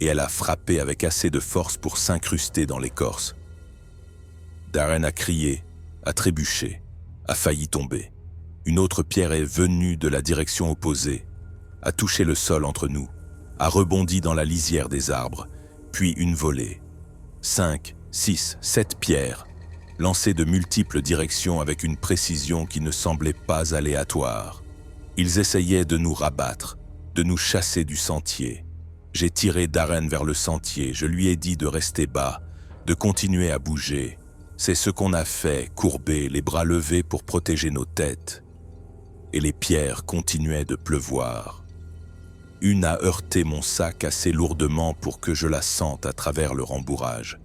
et elle a frappé avec assez de force pour s'incruster dans l'écorce. Darren a crié, a trébuché, a failli tomber. Une autre pierre est venue de la direction opposée, a touché le sol entre nous, a rebondi dans la lisière des arbres, puis une volée. 5, 6, 7 pierres, lancées de multiples directions avec une précision qui ne semblait pas aléatoire. Ils essayaient de nous rabattre, de nous chasser du sentier. J'ai tiré Darren vers le sentier, je lui ai dit de rester bas, de continuer à bouger. C'est ce qu'on a fait, courbés, les bras levés pour protéger nos têtes. Et les pierres continuaient de pleuvoir. Une a heurté mon sac assez lourdement pour que je la sente à travers le rembourrage.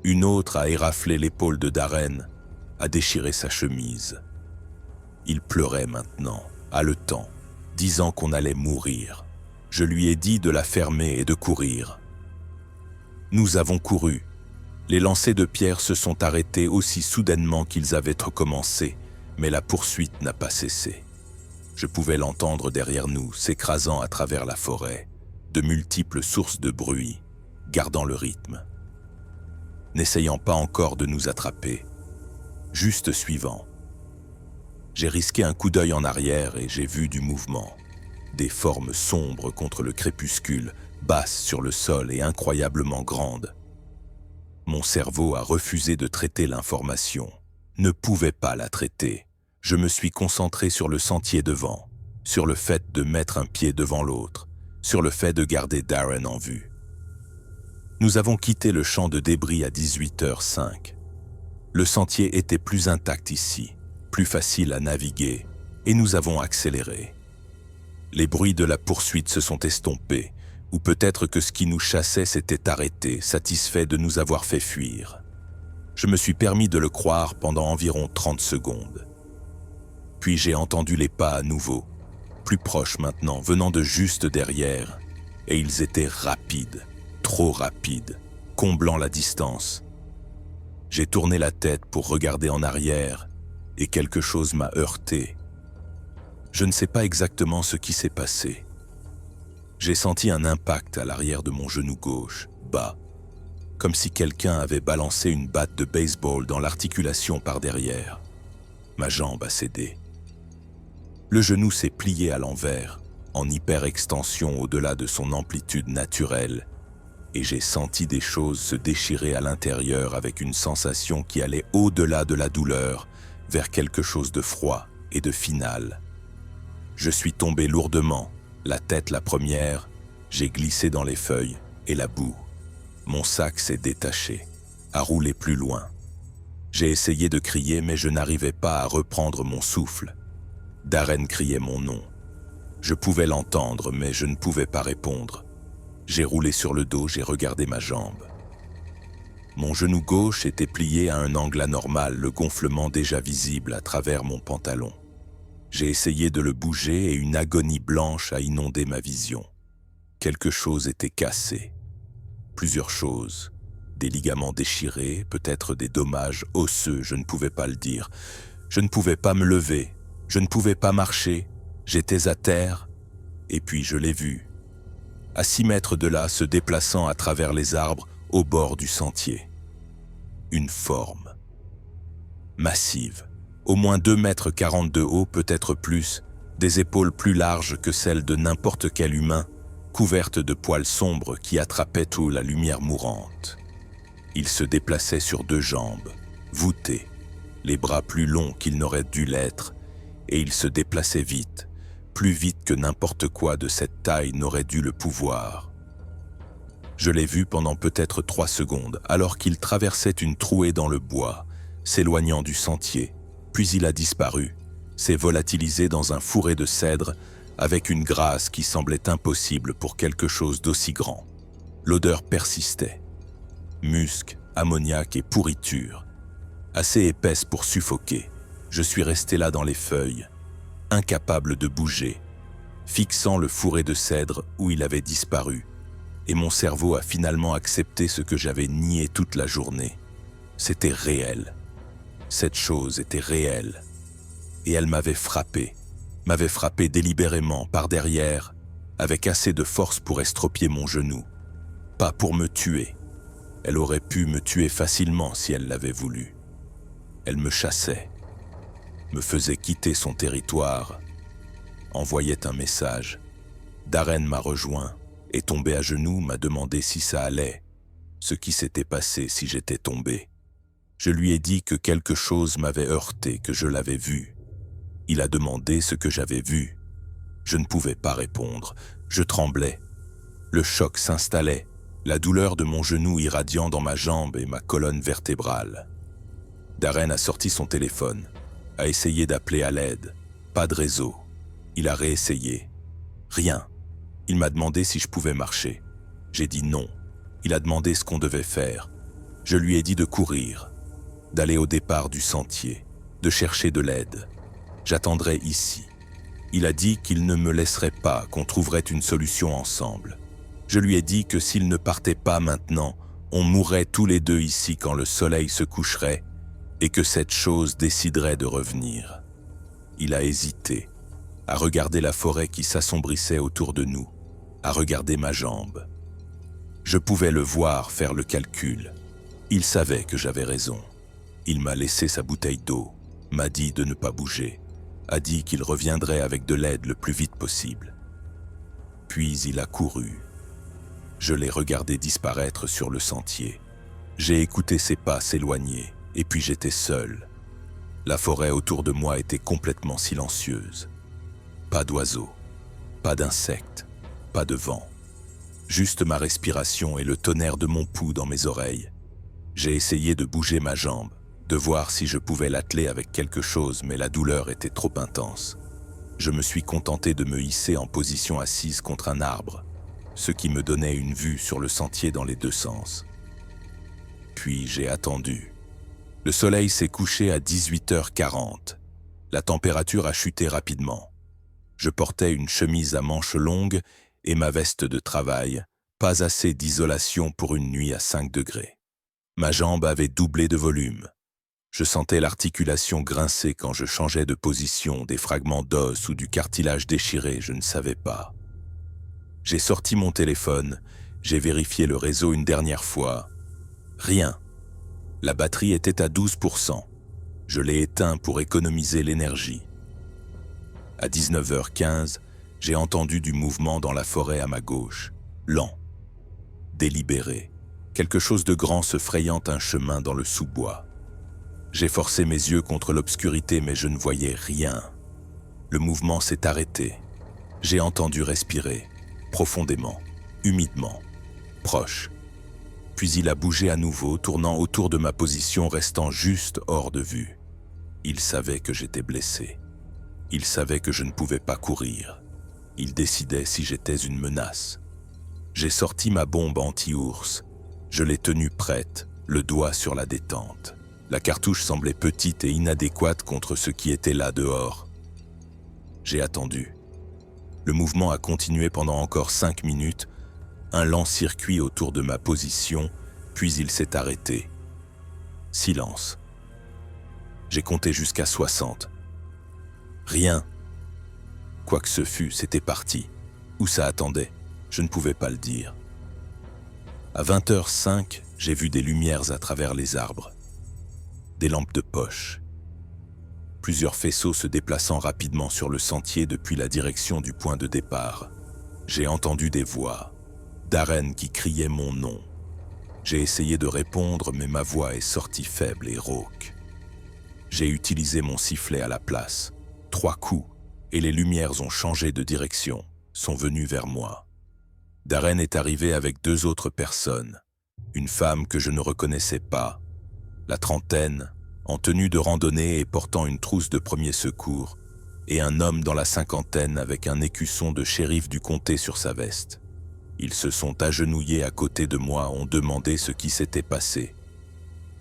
Une autre a éraflé l'épaule de Darren, a déchiré sa chemise. Il pleurait maintenant, haletant, disant qu'on allait mourir. Je lui ai dit de la fermer et de courir. Nous avons couru. Les lancers de pierres se sont arrêtés aussi soudainement qu'ils avaient recommencé, mais la poursuite n'a pas cessé. Je pouvais l'entendre derrière nous, s'écrasant à travers la forêt, de multiples sources de bruit, gardant le rythme. N'essayant pas encore de nous attraper, juste suivant. J'ai risqué un coup d'œil en arrière et j'ai vu du mouvement. Des formes sombres contre le crépuscule, basses sur le sol et incroyablement grandes. Mon cerveau a refusé de traiter l'information, ne pouvait pas la traiter. Je me suis concentré sur le sentier devant, sur le fait de mettre un pied devant l'autre, sur le fait de garder Darren en vue. Nous avons quitté le champ de débris à 18h05. Le sentier était plus intact ici, plus facile à naviguer, et nous avons accéléré. Les bruits de la poursuite se sont estompés, ou peut-être que ce qui nous chassait s'était arrêté, satisfait de nous avoir fait fuir. Je me suis permis de le croire pendant environ 30 secondes. Puis j'ai entendu les pas à nouveau, plus proches maintenant, venant de juste derrière, et ils étaient rapides, trop rapides, comblant la distance. J'ai tourné la tête pour regarder en arrière et quelque chose m'a heurté. Je ne sais pas exactement ce qui s'est passé. J'ai senti un impact à l'arrière de mon genou gauche, bas, comme si quelqu'un avait balancé une batte de baseball dans l'articulation par derrière. Ma jambe a cédé. Le genou s'est plié à l'envers, en hyperextension au-delà de son amplitude naturelle, et j'ai senti des choses se déchirer à l'intérieur avec une sensation qui allait au-delà de la douleur, vers quelque chose de froid et de final. Je suis tombé lourdement, la tête la première, j'ai glissé dans les feuilles et la boue. Mon sac s'est détaché, a roulé plus loin. J'ai essayé de crier mais je n'arrivais pas à reprendre mon souffle. Darren criait mon nom. Je pouvais l'entendre mais je ne pouvais pas répondre. J'ai roulé sur le dos, j'ai regardé ma jambe. Mon genou gauche était plié à un angle anormal, le gonflement déjà visible à travers mon pantalon. J'ai essayé de le bouger et une agonie blanche a inondé ma vision. Quelque chose était cassé. Plusieurs choses. Des ligaments déchirés, peut-être des dommages osseux, je ne pouvais pas le dire. Je ne pouvais pas me lever, je ne pouvais pas marcher, j'étais à terre, et puis je l'ai vu. À 6 mètres de là, se déplaçant à travers les arbres, au bord du sentier. Une forme. Massive, au moins 2,40 m de haut, peut-être plus, des épaules plus larges que celles de n'importe quel humain, couverte de poils sombres qui attrapaient tout la lumière mourante. Il se déplaçait sur 2 jambes, voûté, les bras plus longs qu'il n'aurait dû l'être, et il se déplaçait vite, plus vite que n'importe quoi de cette taille n'aurait dû le pouvoir. Je l'ai vu pendant peut-être 3 secondes, alors qu'il traversait une trouée dans le bois, s'éloignant du sentier, puis il a disparu, s'est volatilisé dans un fourré de cèdre, avec une grâce qui semblait impossible pour quelque chose d'aussi grand. L'odeur persistait. Musc, ammoniac et pourriture. Assez épaisse pour suffoquer. Je suis resté là dans les feuilles, incapable de bouger, fixant le fourré de cèdre où il avait disparu, et mon cerveau a finalement accepté ce que j'avais nié toute la journée. C'était réel. Cette chose était réelle. Et elle m'avait frappé délibérément par derrière, avec assez de force pour estropier mon genou. Pas pour me tuer. Elle aurait pu me tuer facilement si elle l'avait voulu. Elle me chassait, me faisait quitter son territoire, envoyait un message. Darren m'a rejoint, est tombé à genoux, m'a demandé si ça allait, ce qui s'était passé si j'étais tombé. Je lui ai dit que quelque chose m'avait heurté, que je l'avais vu. Il a demandé ce que j'avais vu. Je ne pouvais pas répondre, je tremblais. Le choc s'installait, la douleur de mon genou irradiant dans ma jambe et ma colonne vertébrale. Darren a sorti son téléphone, a essayé d'appeler à l'aide. Pas de réseau. Il a réessayé. Rien. Il m'a demandé si je pouvais marcher. J'ai dit non. Il a demandé ce qu'on devait faire. Je lui ai dit de courir, d'aller au départ du sentier, de chercher de l'aide. J'attendrai ici. Il a dit qu'il ne me laisserait pas, qu'on trouverait une solution ensemble. Je lui ai dit que s'il ne partait pas maintenant, on mourrait tous les deux ici quand le soleil se coucherait et que cette chose déciderait de revenir. Il a hésité, à regarder la forêt qui s'assombrissait autour de nous, à regarder ma jambe. Je pouvais le voir faire le calcul. Il savait que j'avais raison. Il m'a laissé sa bouteille d'eau, m'a dit de ne pas bouger, a dit qu'il reviendrait avec de l'aide le plus vite possible. Puis il a couru. Je l'ai regardé disparaître sur le sentier. J'ai écouté ses pas s'éloigner, et puis j'étais seul. La forêt autour de moi était complètement silencieuse. Pas d'oiseaux, pas d'insectes, pas de vent. Juste ma respiration et le tonnerre de mon pouls dans mes oreilles. J'ai essayé de bouger ma jambe, de voir si je pouvais l'atteler avec quelque chose, mais la douleur était trop intense. Je me suis contenté de me hisser en position assise contre un arbre, ce qui me donnait une vue sur le sentier dans les 2 sens. Puis j'ai attendu. Le soleil s'est couché à 18h40. La température a chuté rapidement. Je portais une chemise à manches longues et ma veste de travail, pas assez d'isolation pour une nuit à 5 degrés. Ma jambe avait doublé de volume. Je sentais l'articulation grincer quand je changeais de position, des fragments d'os ou du cartilage déchiré, je ne savais pas. J'ai sorti mon téléphone, j'ai vérifié le réseau une dernière fois. Rien. La batterie était à 12%. Je l'ai éteint pour économiser l'énergie. À 19h15, j'ai entendu du mouvement dans la forêt à ma gauche, lent, délibéré. Quelque chose de grand se frayant un chemin dans le sous-bois. J'ai forcé mes yeux contre l'obscurité, mais je ne voyais rien. Le mouvement s'est arrêté. J'ai entendu respirer, profondément, humidement, proche. Puis il a bougé à nouveau, tournant autour de ma position, restant juste hors de vue. Il savait que j'étais blessé. Il savait que je ne pouvais pas courir. Il décidait si j'étais une menace. J'ai sorti ma bombe anti-ours. Je l'ai tenue prête, le doigt sur la détente. La cartouche semblait petite et inadéquate contre ce qui était là dehors. J'ai attendu. Le mouvement a continué pendant encore 5 minutes, un lent circuit autour de ma position, puis il s'est arrêté. Silence. J'ai compté jusqu'à 60. Rien. Quoi que ce fût, c'était parti. Où ça attendait, je ne pouvais pas le dire. À 20h05, j'ai vu des lumières à travers les arbres. Des lampes de poche. Plusieurs faisceaux se déplaçant rapidement sur le sentier depuis la direction du point de départ. J'ai entendu des voix, Darren qui criait mon nom. J'ai essayé de répondre, mais ma voix est sortie faible et rauque. J'ai utilisé mon sifflet à la place. 3 coups, et les lumières ont changé de direction, sont venues vers moi. Darren est arrivé avec 2 autres personnes. Une femme que je ne reconnaissais pas, la trentaine, en tenue de randonnée et portant une trousse de premier secours, et un homme dans la cinquantaine avec un écusson de shérif du comté sur sa veste. Ils se sont agenouillés à côté de moi, ont demandé ce qui s'était passé.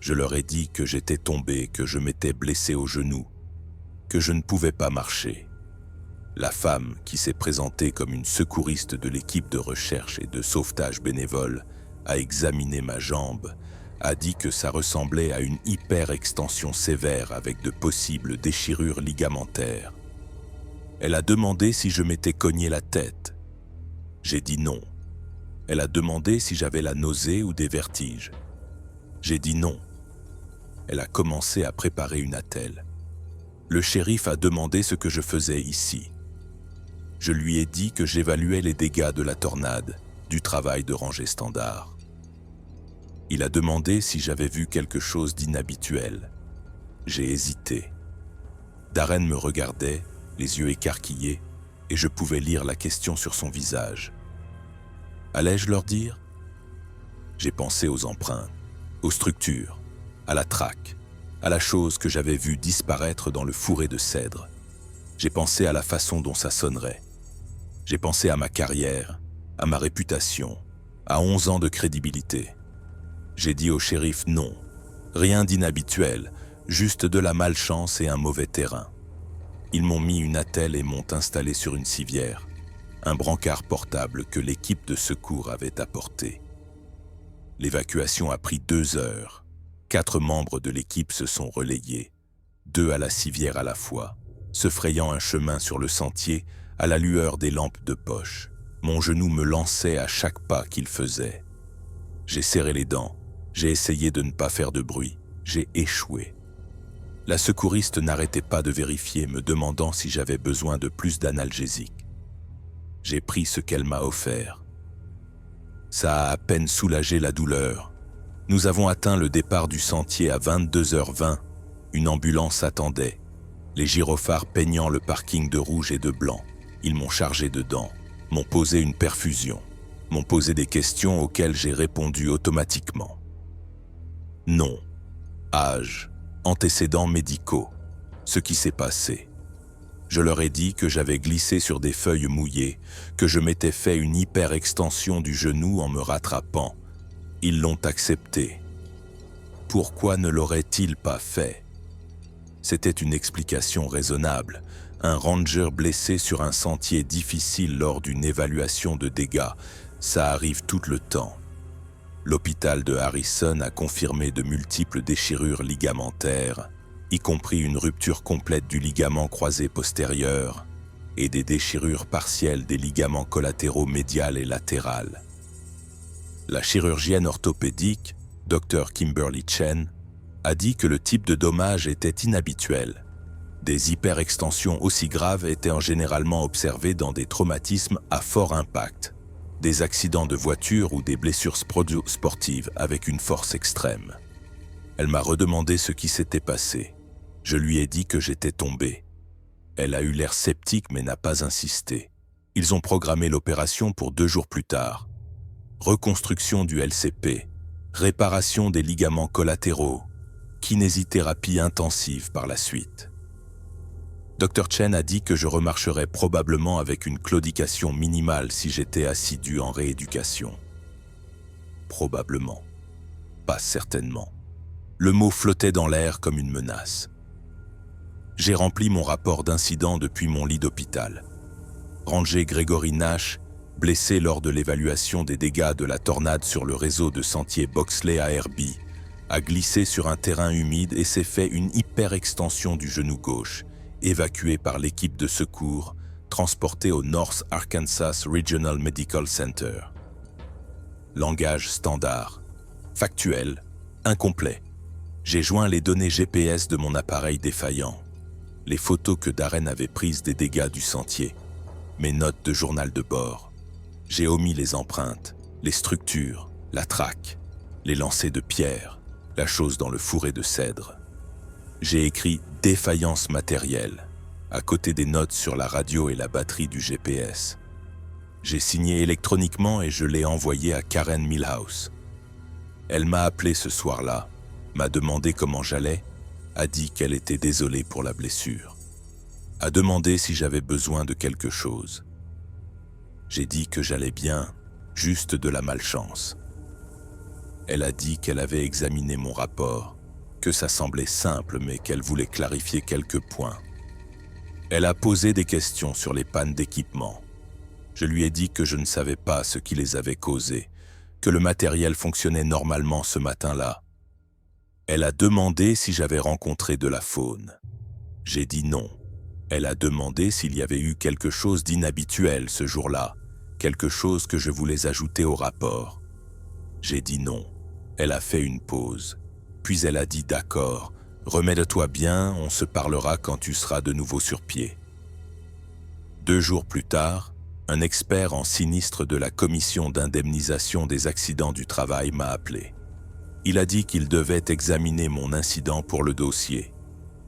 Je leur ai dit que j'étais tombé, que je m'étais blessé au genou, que je ne pouvais pas marcher. La femme, qui s'est présentée comme une secouriste de l'équipe de recherche et de sauvetage bénévole, a examiné ma jambe, a dit que ça ressemblait à une hyperextension sévère avec de possibles déchirures ligamentaires. Elle a demandé si je m'étais cogné la tête. J'ai dit non. Elle a demandé si j'avais la nausée ou des vertiges. J'ai dit non. Elle a commencé à préparer une attelle. Le shérif a demandé ce que je faisais ici. Je lui ai dit que j'évaluais les dégâts de la tornade, du travail de rangée standard. Il a demandé si j'avais vu quelque chose d'inhabituel. J'ai hésité. Darren me regardait, les yeux écarquillés, et je pouvais lire la question sur son visage. Allais-je leur dire? J'ai pensé aux empreintes, aux structures, à la traque, à la chose que j'avais vue disparaître dans le fourré de cèdre. J'ai pensé à la façon dont ça sonnerait. J'ai pensé à ma carrière, à ma réputation, à 11 ans de crédibilité. J'ai dit au shérif non, rien d'inhabituel, juste de la malchance et un mauvais terrain. Ils m'ont mis une attelle et m'ont installé sur une civière, un brancard portable que l'équipe de secours avait apporté. L'évacuation a pris 2 heures. 4 membres de l'équipe se sont relayés, 2 à la civière à la fois, se frayant un chemin sur le sentier à la lueur des lampes de poche. Mon genou me lançait à chaque pas qu'il faisait. J'ai serré les dents, j'ai essayé de ne pas faire de bruit, j'ai échoué. La secouriste n'arrêtait pas de vérifier, me demandant si j'avais besoin de plus d'analgésiques. J'ai pris ce qu'elle m'a offert. Ça a à peine soulagé la douleur. Nous avons atteint le départ du sentier à 22h20. Une ambulance attendait, les gyrophares peignant le parking de rouge et de blanc. Ils m'ont chargé dedans, m'ont posé une perfusion, m'ont posé des questions auxquelles j'ai répondu automatiquement. Nom, âge, antécédents médicaux, ce qui s'est passé. Je leur ai dit que j'avais glissé sur des feuilles mouillées, que je m'étais fait une hyperextension du genou en me rattrapant. Ils l'ont accepté. Pourquoi ne l'auraient-ils pas fait? C'était une explication raisonnable. un ranger blessé sur un sentier difficile lors d'une évaluation de dégâts, ça arrive tout le temps. L'hôpital de Harrison a confirmé de multiples déchirures ligamentaires, y compris une rupture complète du ligament croisé postérieur et des déchirures partielles des ligaments collatéraux médial et latéral. La chirurgienne orthopédique, Dr Kimberly Chen, a dit que le type de dommage était inhabituel. Des hyperextensions aussi graves étaient généralement observées dans des traumatismes à fort impact, des accidents de voiture ou des blessures sportives avec une force extrême. Elle m'a redemandé ce qui s'était passé. Je lui ai dit que j'étais tombé. Elle a eu l'air sceptique mais n'a pas insisté. Ils ont programmé l'opération pour 2 jours plus tard. Reconstruction du LCP, réparation des ligaments collatéraux, kinésithérapie intensive par la suite. Dr Chen a dit que je remarcherais probablement avec une claudication minimale si j'étais assidu en rééducation. Probablement. Pas certainement. Le mot flottait dans l'air comme une menace. J'ai rempli mon rapport d'incident depuis mon lit d'hôpital. Ranger Gregory Nash, blessé lors de l'évaluation des dégâts de la tornade sur le réseau de sentiers Boxley à Herbie, a glissé sur un terrain humide et s'est fait une hyperextension du genou gauche, évacué par l'équipe de secours, transporté au North Arkansas Regional Medical Center. Langage standard, factuel, incomplet. J'ai joint les données GPS de mon appareil défaillant, les photos que Darren avait prises des dégâts du sentier, mes notes de journal de bord. J'ai omis les empreintes, les structures, la traque, les lancers de pierre, la chose dans le fourré de cèdre. J'ai écrit « défaillance matérielle » à côté des notes sur la radio et la batterie du GPS. J'ai signé électroniquement et je l'ai envoyé à Karen Milhouse. Elle m'a appelé ce soir-là, m'a demandé comment j'allais, a dit qu'elle était désolée pour la blessure, a demandé si j'avais besoin de quelque chose. J'ai dit que j'allais bien, juste de la malchance. Elle a dit qu'elle avait examiné mon rapport, que ça semblait simple mais qu'elle voulait clarifier quelques points. Elle a posé des questions sur les pannes d'équipement. Je lui ai dit que je ne savais pas ce qui les avait causées, que le matériel fonctionnait normalement ce matin-là. Elle a demandé si j'avais rencontré de la faune. J'ai dit non. Elle a demandé s'il y avait eu quelque chose d'inhabituel ce jour-là, quelque chose que je voulais ajouter au rapport. J'ai dit non. Elle a fait une pause. Puis elle a dit d'accord, remets-toi bien, on se parlera quand tu seras de nouveau sur pied. 2 jours plus tard, un expert en sinistre de la commission d'indemnisation des accidents du travail m'a appelé. Il a dit qu'il devait examiner mon incident pour le dossier.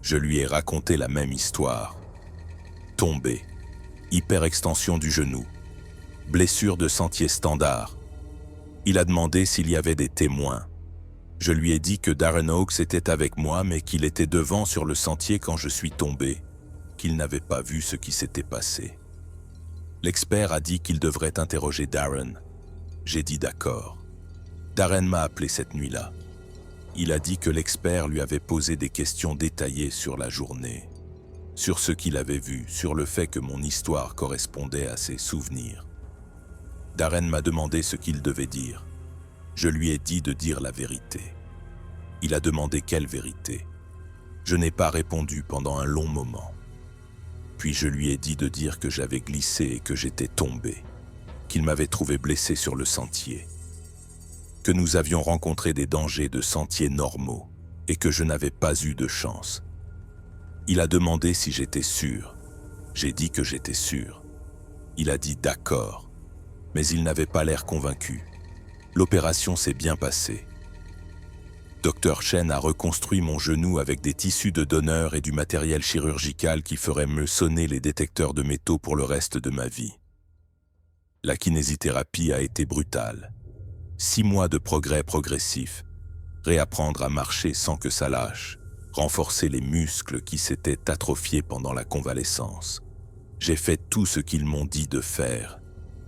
Je lui ai raconté la même histoire. Tombé, hyperextension du genou, blessure de sentier standard. Il a demandé s'il y avait des témoins. Je lui ai dit que Darren Oaks était avec moi mais qu'il était devant sur le sentier quand je suis tombé, qu'il n'avait pas vu ce qui s'était passé. L'expert a dit qu'il devrait interroger Darren. J'ai dit d'accord. Darren m'a appelé cette nuit-là. Il a dit que l'expert lui avait posé des questions détaillées sur la journée, sur ce qu'il avait vu, sur le fait que mon histoire correspondait à ses souvenirs. Darren m'a demandé ce qu'il devait dire. Je lui ai dit de dire la vérité. Il a demandé quelle vérité. Je n'ai pas répondu pendant un long moment. Puis je lui ai dit de dire que j'avais glissé et que j'étais tombé, qu'il m'avait trouvé blessé sur le sentier, que nous avions rencontré des dangers de sentiers normaux et que je n'avais pas eu de chance. Il a demandé si j'étais sûr. J'ai dit que j'étais sûr. Il a dit d'accord, mais il n'avait pas l'air convaincu. L'opération s'est bien passée. Dr Chen a reconstruit mon genou avec des tissus de donneur et du matériel chirurgical qui ferait me sonner les détecteurs de métaux pour le reste de ma vie. La kinésithérapie a été brutale. 6 mois de progrès progressif, réapprendre à marcher sans que ça lâche, renforcer les muscles qui s'étaient atrophiés pendant la convalescence. J'ai fait tout ce qu'ils m'ont dit de faire.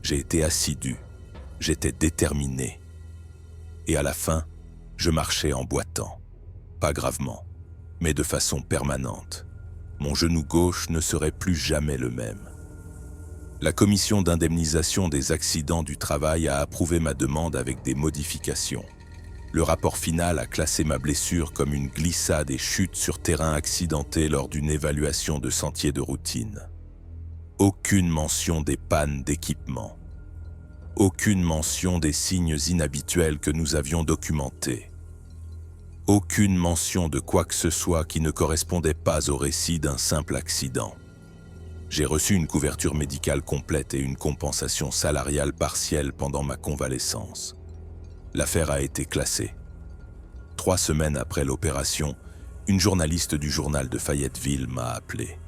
J'ai été assidu, j'étais déterminé. Et à la fin, je marchais en boitant. Pas gravement, mais de façon permanente. Mon genou gauche ne serait plus jamais le même. La commission d'indemnisation des accidents du travail a approuvé ma demande avec des modifications. Le rapport final a classé ma blessure comme une glissade et chute sur terrain accidenté lors d'une évaluation de sentier de routine. Aucune mention des pannes d'équipement. Aucune mention des signes inhabituels que nous avions documentés. Aucune mention de quoi que ce soit qui ne correspondait pas au récit d'un simple accident. J'ai reçu une couverture médicale complète et une compensation salariale partielle pendant ma convalescence. L'affaire a été classée. 3 semaines après l'opération, une journaliste du journal de Fayetteville m'a appelé.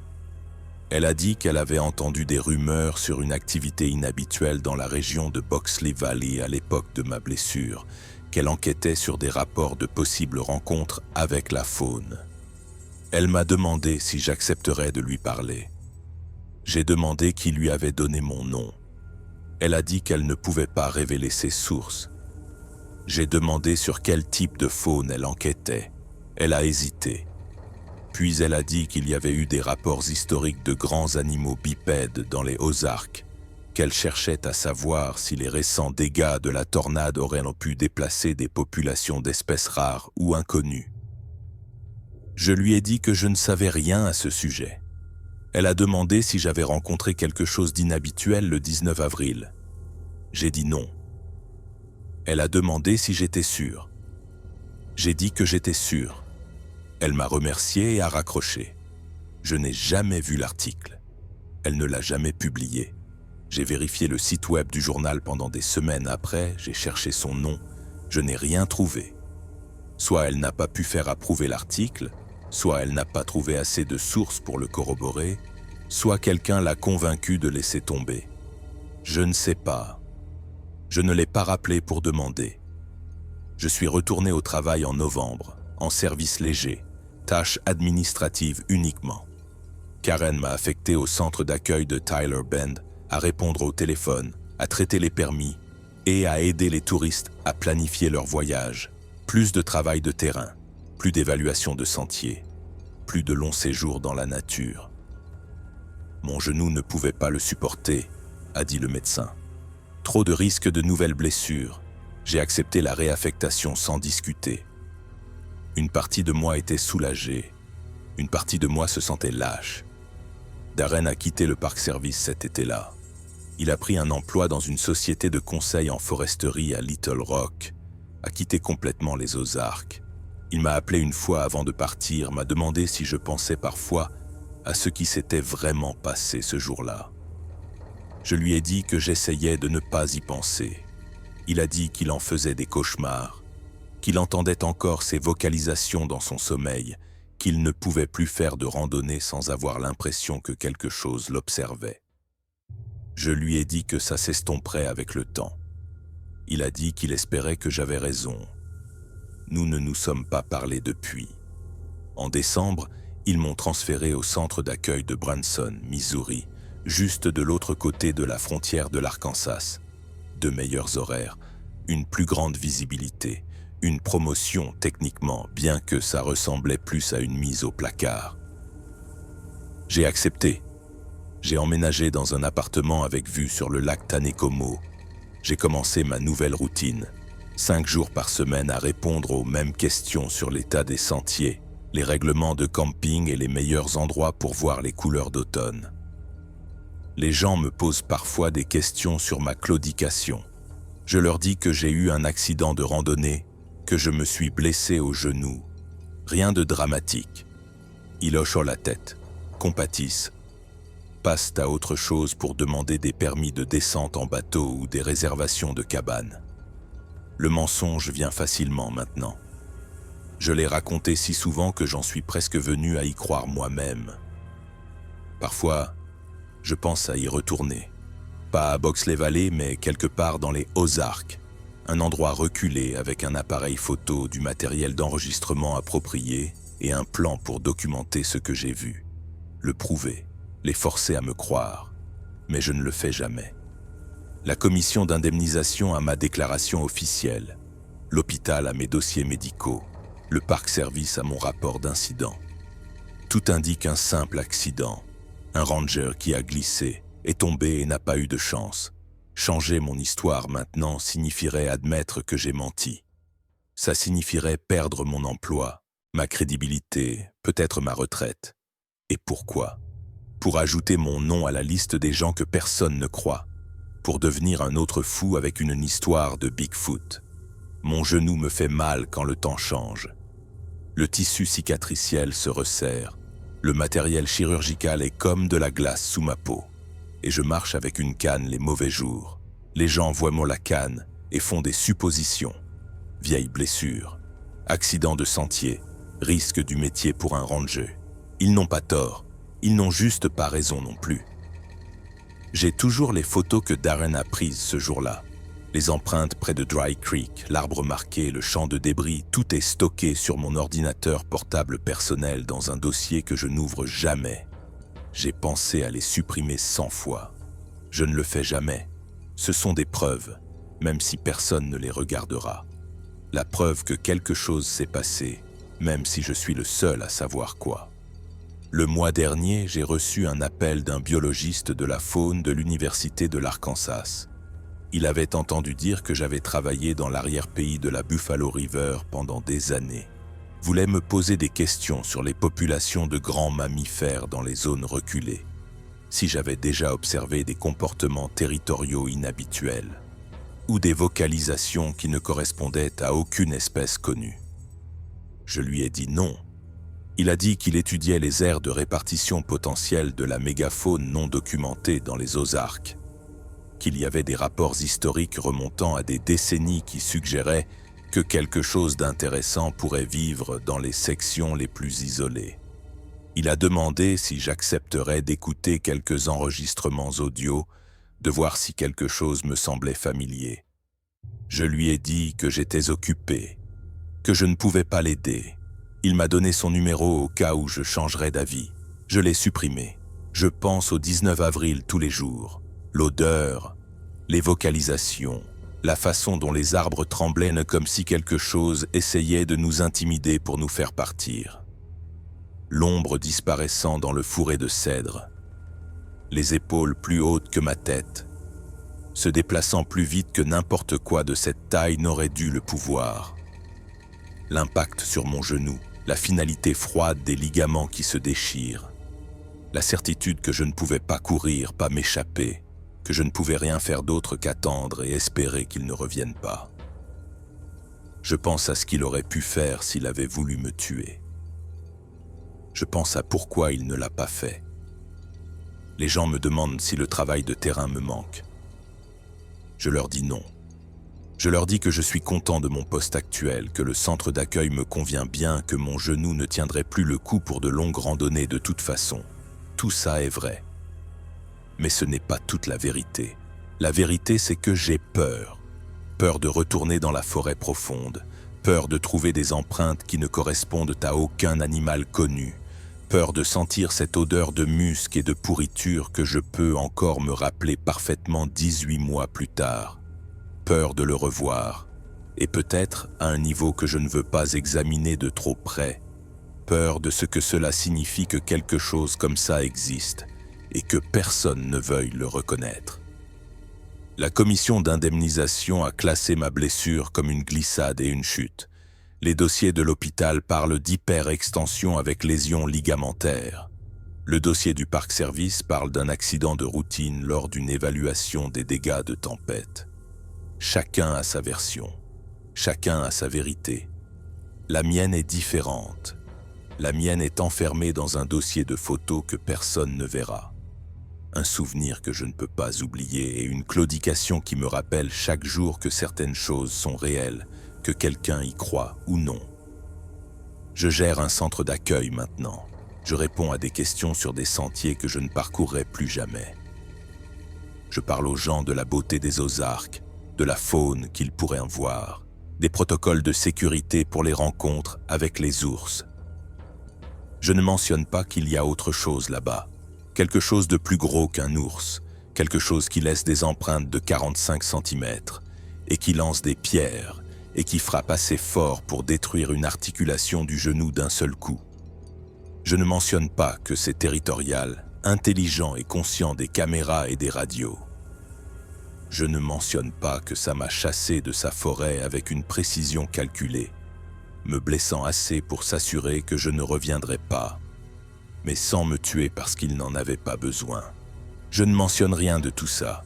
Elle a dit qu'elle avait entendu des rumeurs sur une activité inhabituelle dans la région de Boxley Valley à l'époque de ma blessure, qu'elle enquêtait sur des rapports de possibles rencontres avec la faune. Elle m'a demandé si j'accepterais de lui parler. J'ai demandé qui lui avait donné mon nom. Elle a dit qu'elle ne pouvait pas révéler ses sources. J'ai demandé sur quel type de faune elle enquêtait. Elle a hésité. Puis elle a dit qu'il y avait eu des rapports historiques de grands animaux bipèdes dans les Ozarks, qu'elle cherchait à savoir si les récents dégâts de la tornade auraient pu déplacer des populations d'espèces rares ou inconnues. Je lui ai dit que je ne savais rien à ce sujet. Elle a demandé si j'avais rencontré quelque chose d'inhabituel le 19 avril. J'ai dit non. Elle a demandé si j'étais sûr. J'ai dit que j'étais sûr. Elle m'a remercié et a raccroché. Je n'ai jamais vu l'article. Elle ne l'a jamais publié. J'ai vérifié le site web du journal pendant des semaines après, j'ai cherché son nom, je n'ai rien trouvé. Soit elle n'a pas pu faire approuver l'article, soit elle n'a pas trouvé assez de sources pour le corroborer, soit quelqu'un l'a convaincue de laisser tomber. Je ne sais pas. Je ne l'ai pas rappelé pour demander. Je suis retourné au travail en novembre, en service léger, tâches administratives uniquement. Karen m'a affecté au centre d'accueil de Tyler Bend, à répondre au téléphone, à traiter les permis et à aider les touristes à planifier leur voyage. Plus de travail de terrain, plus d'évaluation de sentiers, plus de longs séjours dans la nature. Mon genou ne pouvait pas le supporter, a dit le médecin. Trop de risques de nouvelles blessures. J'ai accepté la réaffectation sans discuter. Une partie de moi était soulagée. Une partie de moi se sentait lâche. Darren a quitté le parc service cet été-là. Il a pris un emploi dans une société de conseil en foresterie à Little Rock, a quitté complètement les Ozarks. Il m'a appelé une fois avant de partir, m'a demandé si je pensais parfois à ce qui s'était vraiment passé ce jour-là. Je lui ai dit que j'essayais de ne pas y penser. Il a dit qu'il en faisait des cauchemars, qu'il entendait encore ses vocalisations dans son sommeil, qu'il ne pouvait plus faire de randonnée sans avoir l'impression que quelque chose l'observait. Je lui ai dit que ça s'estomperait avec le temps. Il a dit qu'il espérait que j'avais raison. Nous ne nous sommes pas parlé depuis. En décembre, ils m'ont transféré au centre d'accueil de Branson, Missouri, juste de l'autre côté de la frontière de l'Arkansas. De meilleurs horaires, une plus grande visibilité, une promotion techniquement, bien que ça ressemblait plus à une mise au placard. J'ai accepté. J'ai emménagé dans un appartement avec vue sur le lac Taneycomo. J'ai commencé ma nouvelle routine, 5 jours par semaine à répondre aux mêmes questions sur l'état des sentiers, les règlements de camping et les meilleurs endroits pour voir les couleurs d'automne. Les gens me posent parfois des questions sur ma claudication. Je leur dis que j'ai eu un accident de randonnée, que je me suis blessé au genou. Rien de dramatique. Ils hochent la tête, compatissent, passent à autre chose pour demander des permis de descente en bateau ou des réservations de cabanes. Le mensonge vient facilement maintenant. Je l'ai raconté si souvent que j'en suis presque venu à y croire moi-même. Parfois, je pense à y retourner. Pas à Boxley Valley, mais quelque part dans les Ozarks, un endroit reculé avec un appareil photo, du matériel d'enregistrement approprié et un plan pour documenter ce que j'ai vu, le prouver, les forcer à me croire, mais je ne le fais jamais. La commission d'indemnisation a ma déclaration officielle, l'hôpital a mes dossiers médicaux, le parc service a mon rapport d'incident. tout indique un simple accident. Un ranger qui a glissé, est tombé et n'a pas eu de chance. Changer mon histoire maintenant signifierait admettre que j'ai menti. Ça signifierait perdre mon emploi, ma crédibilité, peut-être ma retraite. Et pourquoi? Pour ajouter mon nom à la liste des gens que personne ne croit. Pour devenir un autre fou avec une histoire de Bigfoot. Mon genou me fait mal quand le temps change. Le tissu cicatriciel se resserre. Le matériel chirurgical est comme de la glace sous ma peau. Et je marche avec une canne les mauvais jours. Les gens voient la canne et font des suppositions. Vieille blessure, accident de sentier, risque du métier pour un ranger. Ils n'ont pas tort, ils n'ont juste pas raison non plus. J'ai toujours les photos que Darren a prises ce jour-là. Les empreintes près de Dry Creek, l'arbre marqué, le champ de débris, tout est stocké sur mon ordinateur portable personnel dans un dossier que je n'ouvre jamais. J'ai pensé à les supprimer 100 fois. Je ne le fais jamais. Ce sont des preuves, même si personne ne les regardera. La preuve que quelque chose s'est passé, même si je suis le seul à savoir quoi. Le mois dernier, j'ai reçu un appel d'un biologiste de la faune de l'Université de l'Arkansas. Il avait entendu dire que j'avais travaillé dans l'arrière-pays de la Buffalo River pendant des années. Voulait me poser des questions sur les populations de grands mammifères dans les zones reculées. Si j'avais déjà observé des comportements territoriaux inhabituels. Ou des vocalisations qui ne correspondaient à aucune espèce connue. Je lui ai dit non. Il a dit qu'il étudiait les aires de répartition potentielle de la mégafaune non documentée dans les Ozarks, qu'il y avait des rapports historiques remontant à des décennies qui suggéraient que quelque chose d'intéressant pourrait vivre dans les sections les plus isolées. Il a demandé si j'accepterais d'écouter quelques enregistrements audio, de voir si quelque chose me semblait familier. Je lui ai dit que j'étais occupé, que je ne pouvais pas l'aider. Il m'a donné son numéro au cas où je changerais d'avis. Je l'ai supprimé. Je pense au 19 avril tous les jours. L'odeur, les vocalisations, la façon dont les arbres tremblaient comme si quelque chose essayait de nous intimider pour nous faire partir. L'ombre disparaissant dans le fourré de cèdre. Les épaules plus hautes que ma tête, se déplaçant plus vite que n'importe quoi de cette taille n'aurait dû le pouvoir. L'impact sur mon genou, la finalité froide des ligaments qui se déchirent, la certitude que je ne pouvais pas courir, pas m'échapper, que je ne pouvais rien faire d'autre qu'attendre et espérer qu'il ne revienne pas. Je pense à ce qu'il aurait pu faire s'il avait voulu me tuer. Je pense à pourquoi il ne l'a pas fait. Les gens me demandent si le travail de terrain me manque. Je leur dis non. Je leur dis que je suis content de mon poste actuel, que le centre d'accueil me convient bien, que mon genou ne tiendrait plus le coup pour de longues randonnées de toute façon. Tout ça est vrai. Mais ce n'est pas toute la vérité. La vérité, c'est que j'ai peur. Peur de retourner dans la forêt profonde. Peur de trouver des empreintes qui ne correspondent à aucun animal connu. Peur de sentir cette odeur de musc et de pourriture que je peux encore me rappeler parfaitement 18 mois plus tard. Peur de le revoir, et peut-être à un niveau que je ne veux pas examiner de trop près. Peur de ce que cela signifie que quelque chose comme ça existe, et que personne ne veuille le reconnaître. La commission d'indemnisation a classé ma blessure comme une glissade et une chute. Les dossiers de l'hôpital parlent d'hyperextension avec lésions ligamentaires. Le dossier du parc service parle d'un accident de routine lors d'une évaluation des dégâts de tempête. Chacun a sa version. Chacun a sa vérité. La mienne est différente. La mienne est enfermée dans un dossier de photos que personne ne verra. Un souvenir que je ne peux pas oublier et une claudication qui me rappelle chaque jour que certaines choses sont réelles, que quelqu'un y croit ou non. Je gère un centre d'accueil maintenant. Je réponds à des questions sur des sentiers que je ne parcourrai plus jamais. Je parle aux gens de la beauté des Ozarks, de la faune qu'ils pourraient en voir, des protocoles de sécurité pour les rencontres avec les ours. Je ne mentionne pas qu'il y a autre chose là-bas, quelque chose de plus gros qu'un ours, quelque chose qui laisse des empreintes de 45 cm et qui lance des pierres et qui frappe assez fort pour détruire une articulation du genou d'un seul coup. Je ne mentionne pas que c'est territorial, intelligent et conscient des caméras et des radios. Je ne mentionne pas que ça m'a chassé de sa forêt avec une précision calculée, me blessant assez pour s'assurer que je ne reviendrai pas, mais sans me tuer parce qu'il n'en avait pas besoin. Je ne mentionne rien de tout ça.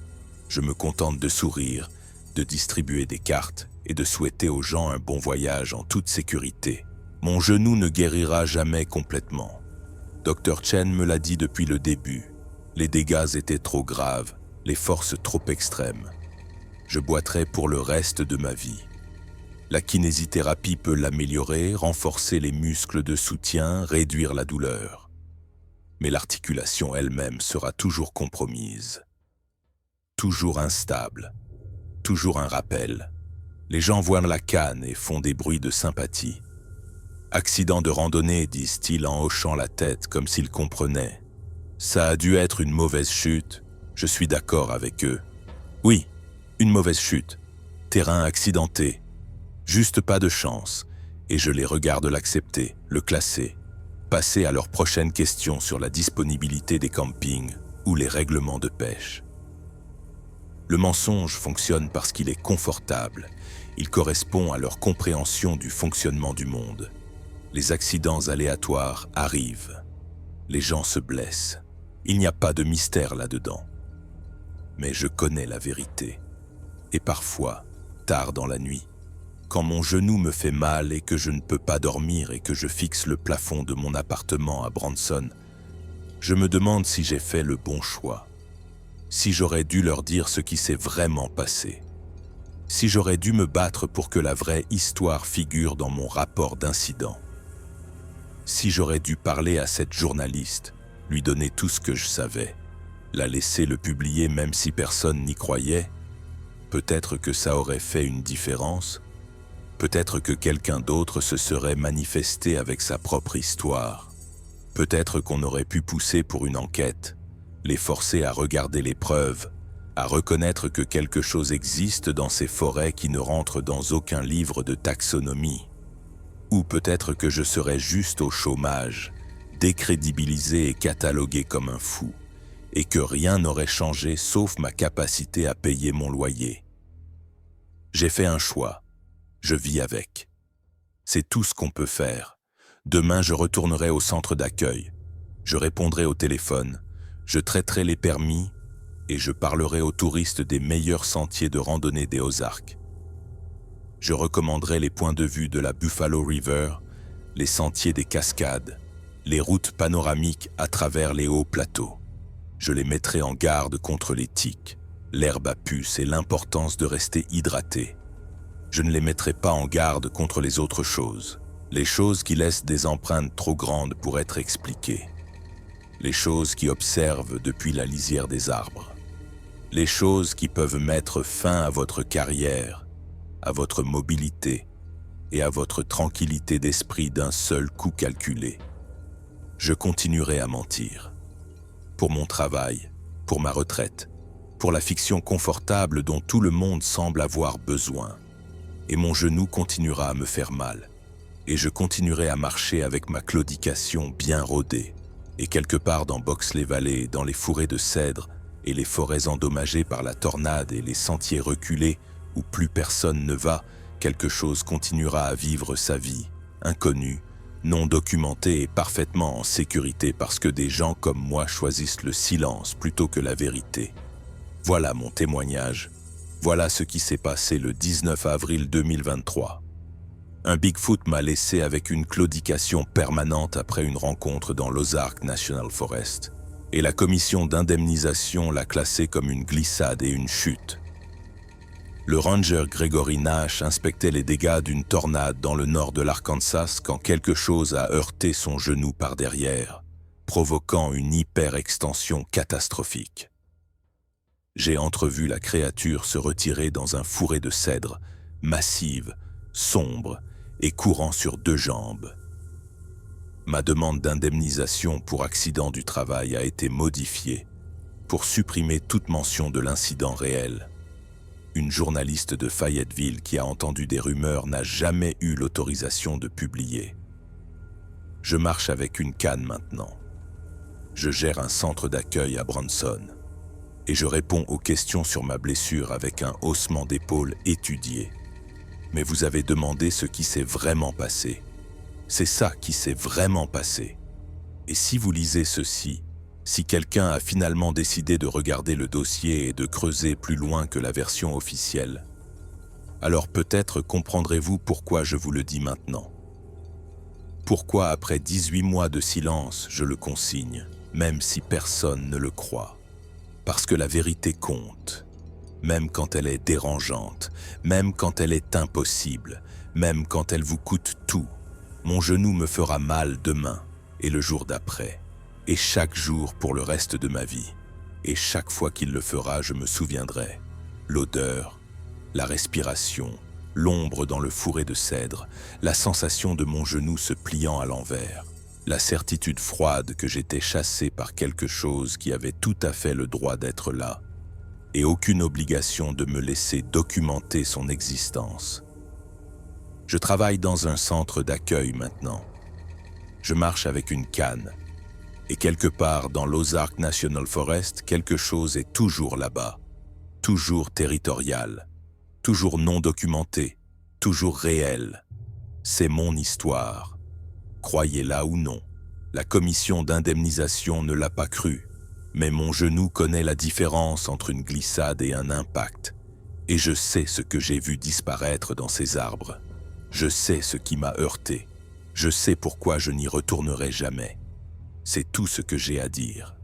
Je me contente de sourire, de distribuer des cartes et de souhaiter aux gens un bon voyage en toute sécurité. Mon genou ne guérira jamais complètement. Dr. Chen me l'a dit depuis le début. Les dégâts étaient trop graves, les forces trop extrêmes. Je boiterai pour le reste de ma vie. La kinésithérapie peut l'améliorer, renforcer les muscles de soutien, réduire la douleur. Mais l'articulation elle-même sera toujours compromise. Toujours instable. Toujours un rappel. Les gens voient la canne et font des bruits de sympathie. Accident de randonnée, disent-ils en hochant la tête comme s'ils comprenaient. Ça a dû être une mauvaise chute, je suis d'accord avec eux. Oui, une mauvaise chute. Terrain accidenté. Juste pas de chance. Et je les regarde l'accepter, le classer. Passer à leur prochaine question sur la disponibilité des campings ou les règlements de pêche. Le mensonge fonctionne parce qu'il est confortable. Il correspond à leur compréhension du fonctionnement du monde. Les accidents aléatoires arrivent. Les gens se blessent. Il n'y a pas de mystère là-dedans. Mais je connais la vérité. Et parfois, tard dans la nuit, quand mon genou me fait mal et que je ne peux pas dormir et que je fixe le plafond de mon appartement à Branson, je me demande si j'ai fait le bon choix. Si j'aurais dû leur dire ce qui s'est vraiment passé. Si j'aurais dû me battre pour que la vraie histoire figure dans mon rapport d'incident. Si j'aurais dû parler à cette journaliste, lui donner tout ce que je savais, la laisser le publier même si personne n'y croyait, peut-être que ça aurait fait une différence, peut-être que quelqu'un d'autre se serait manifesté avec sa propre histoire, peut-être qu'on aurait pu pousser pour une enquête, les forcer à regarder les preuves, à reconnaître que quelque chose existe dans ces forêts qui ne rentre dans aucun livre de taxonomie. Ou peut-être que je serais juste au chômage, décrédibilisé et catalogué comme un fou, et que rien n'aurait changé sauf ma capacité à payer mon loyer. J'ai fait un choix, je vis avec. C'est tout ce qu'on peut faire. Demain, je retournerai au centre d'accueil, je répondrai au téléphone, je traiterai les permis et je parlerai aux touristes des meilleurs sentiers de randonnée des Ozarks. Je recommanderai les points de vue de la Buffalo River, les sentiers des cascades, les routes panoramiques à travers les hauts plateaux. Je les mettrai en garde contre les tiques, l'herbe à puce et l'importance de rester hydraté. Je ne les mettrai pas en garde contre les autres choses, les choses qui laissent des empreintes trop grandes pour être expliquées, les choses qui observent depuis la lisière des arbres, les choses qui peuvent mettre fin à votre carrière, à votre mobilité et à votre tranquillité d'esprit d'un seul coup calculé. Je continuerai à mentir. Pour mon travail, pour ma retraite, pour la fiction confortable dont tout le monde semble avoir besoin. Et mon genou continuera à me faire mal. Et je continuerai à marcher avec ma claudication bien rodée. Et quelque part dans Boxley Valley, dans les fourrés de cèdres et les forêts endommagées par la tornade et les sentiers reculés où plus personne ne va, quelque chose continuera à vivre sa vie, inconnue, non documentée et parfaitement en sécurité parce que des gens comme moi choisissent le silence plutôt que la vérité. Voilà mon témoignage. Voilà ce qui s'est passé le 19 avril 2023. Un Bigfoot m'a laissé avec une claudication permanente après une rencontre dans l'Ozark National Forest. Et la commission d'indemnisation l'a classé comme une glissade et une chute. Le ranger Gregory Nash inspectait les dégâts d'une tornade dans le nord de l'Arkansas quand quelque chose a heurté son genou par derrière, provoquant une hyper-extension catastrophique. J'ai entrevu la créature se retirer dans un fourré de cèdres, massive, sombre et courant sur deux jambes. Ma demande d'indemnisation pour accident du travail a été modifiée pour supprimer toute mention de l'incident réel. Une journaliste de Fayetteville qui a entendu des rumeurs n'a jamais eu l'autorisation de publier. Je marche avec une canne maintenant. Je gère un centre d'accueil à Branson. Et je réponds aux questions sur ma blessure avec un haussement d'épaule étudié. Mais vous avez demandé ce qui s'est vraiment passé. C'est ça qui s'est vraiment passé. Et si vous lisez ceci, si quelqu'un a finalement décidé de regarder le dossier et de creuser plus loin que la version officielle, alors peut-être comprendrez-vous pourquoi je vous le dis maintenant. Pourquoi après 18 mois de silence, je le consigne, même si personne ne le croit. Parce que la vérité compte, même quand elle est dérangeante, même quand elle est impossible, même quand elle vous coûte tout. Mon genou me fera mal demain et le jour d'après, et chaque jour pour le reste de ma vie. Et chaque fois qu'il le fera, je me souviendrai. L'odeur, la respiration, l'ombre dans le fourré de cèdre, la sensation de mon genou se pliant à l'envers, la certitude froide que j'étais chassé par quelque chose qui avait tout à fait le droit d'être là, et aucune obligation de me laisser documenter son existence. Je travaille dans un centre d'accueil maintenant. Je marche avec une canne, et quelque part dans l'Ozark National Forest, quelque chose est toujours là-bas, toujours territorial, toujours non documenté, toujours réel. C'est mon histoire. Croyez-la ou non, la commission d'indemnisation ne l'a pas cru, mais mon genou connaît la différence entre une glissade et un impact, et je sais ce que j'ai vu disparaître dans ces arbres. Je sais ce qui m'a heurté. Je sais pourquoi je n'y retournerai jamais. C'est tout ce que j'ai à dire.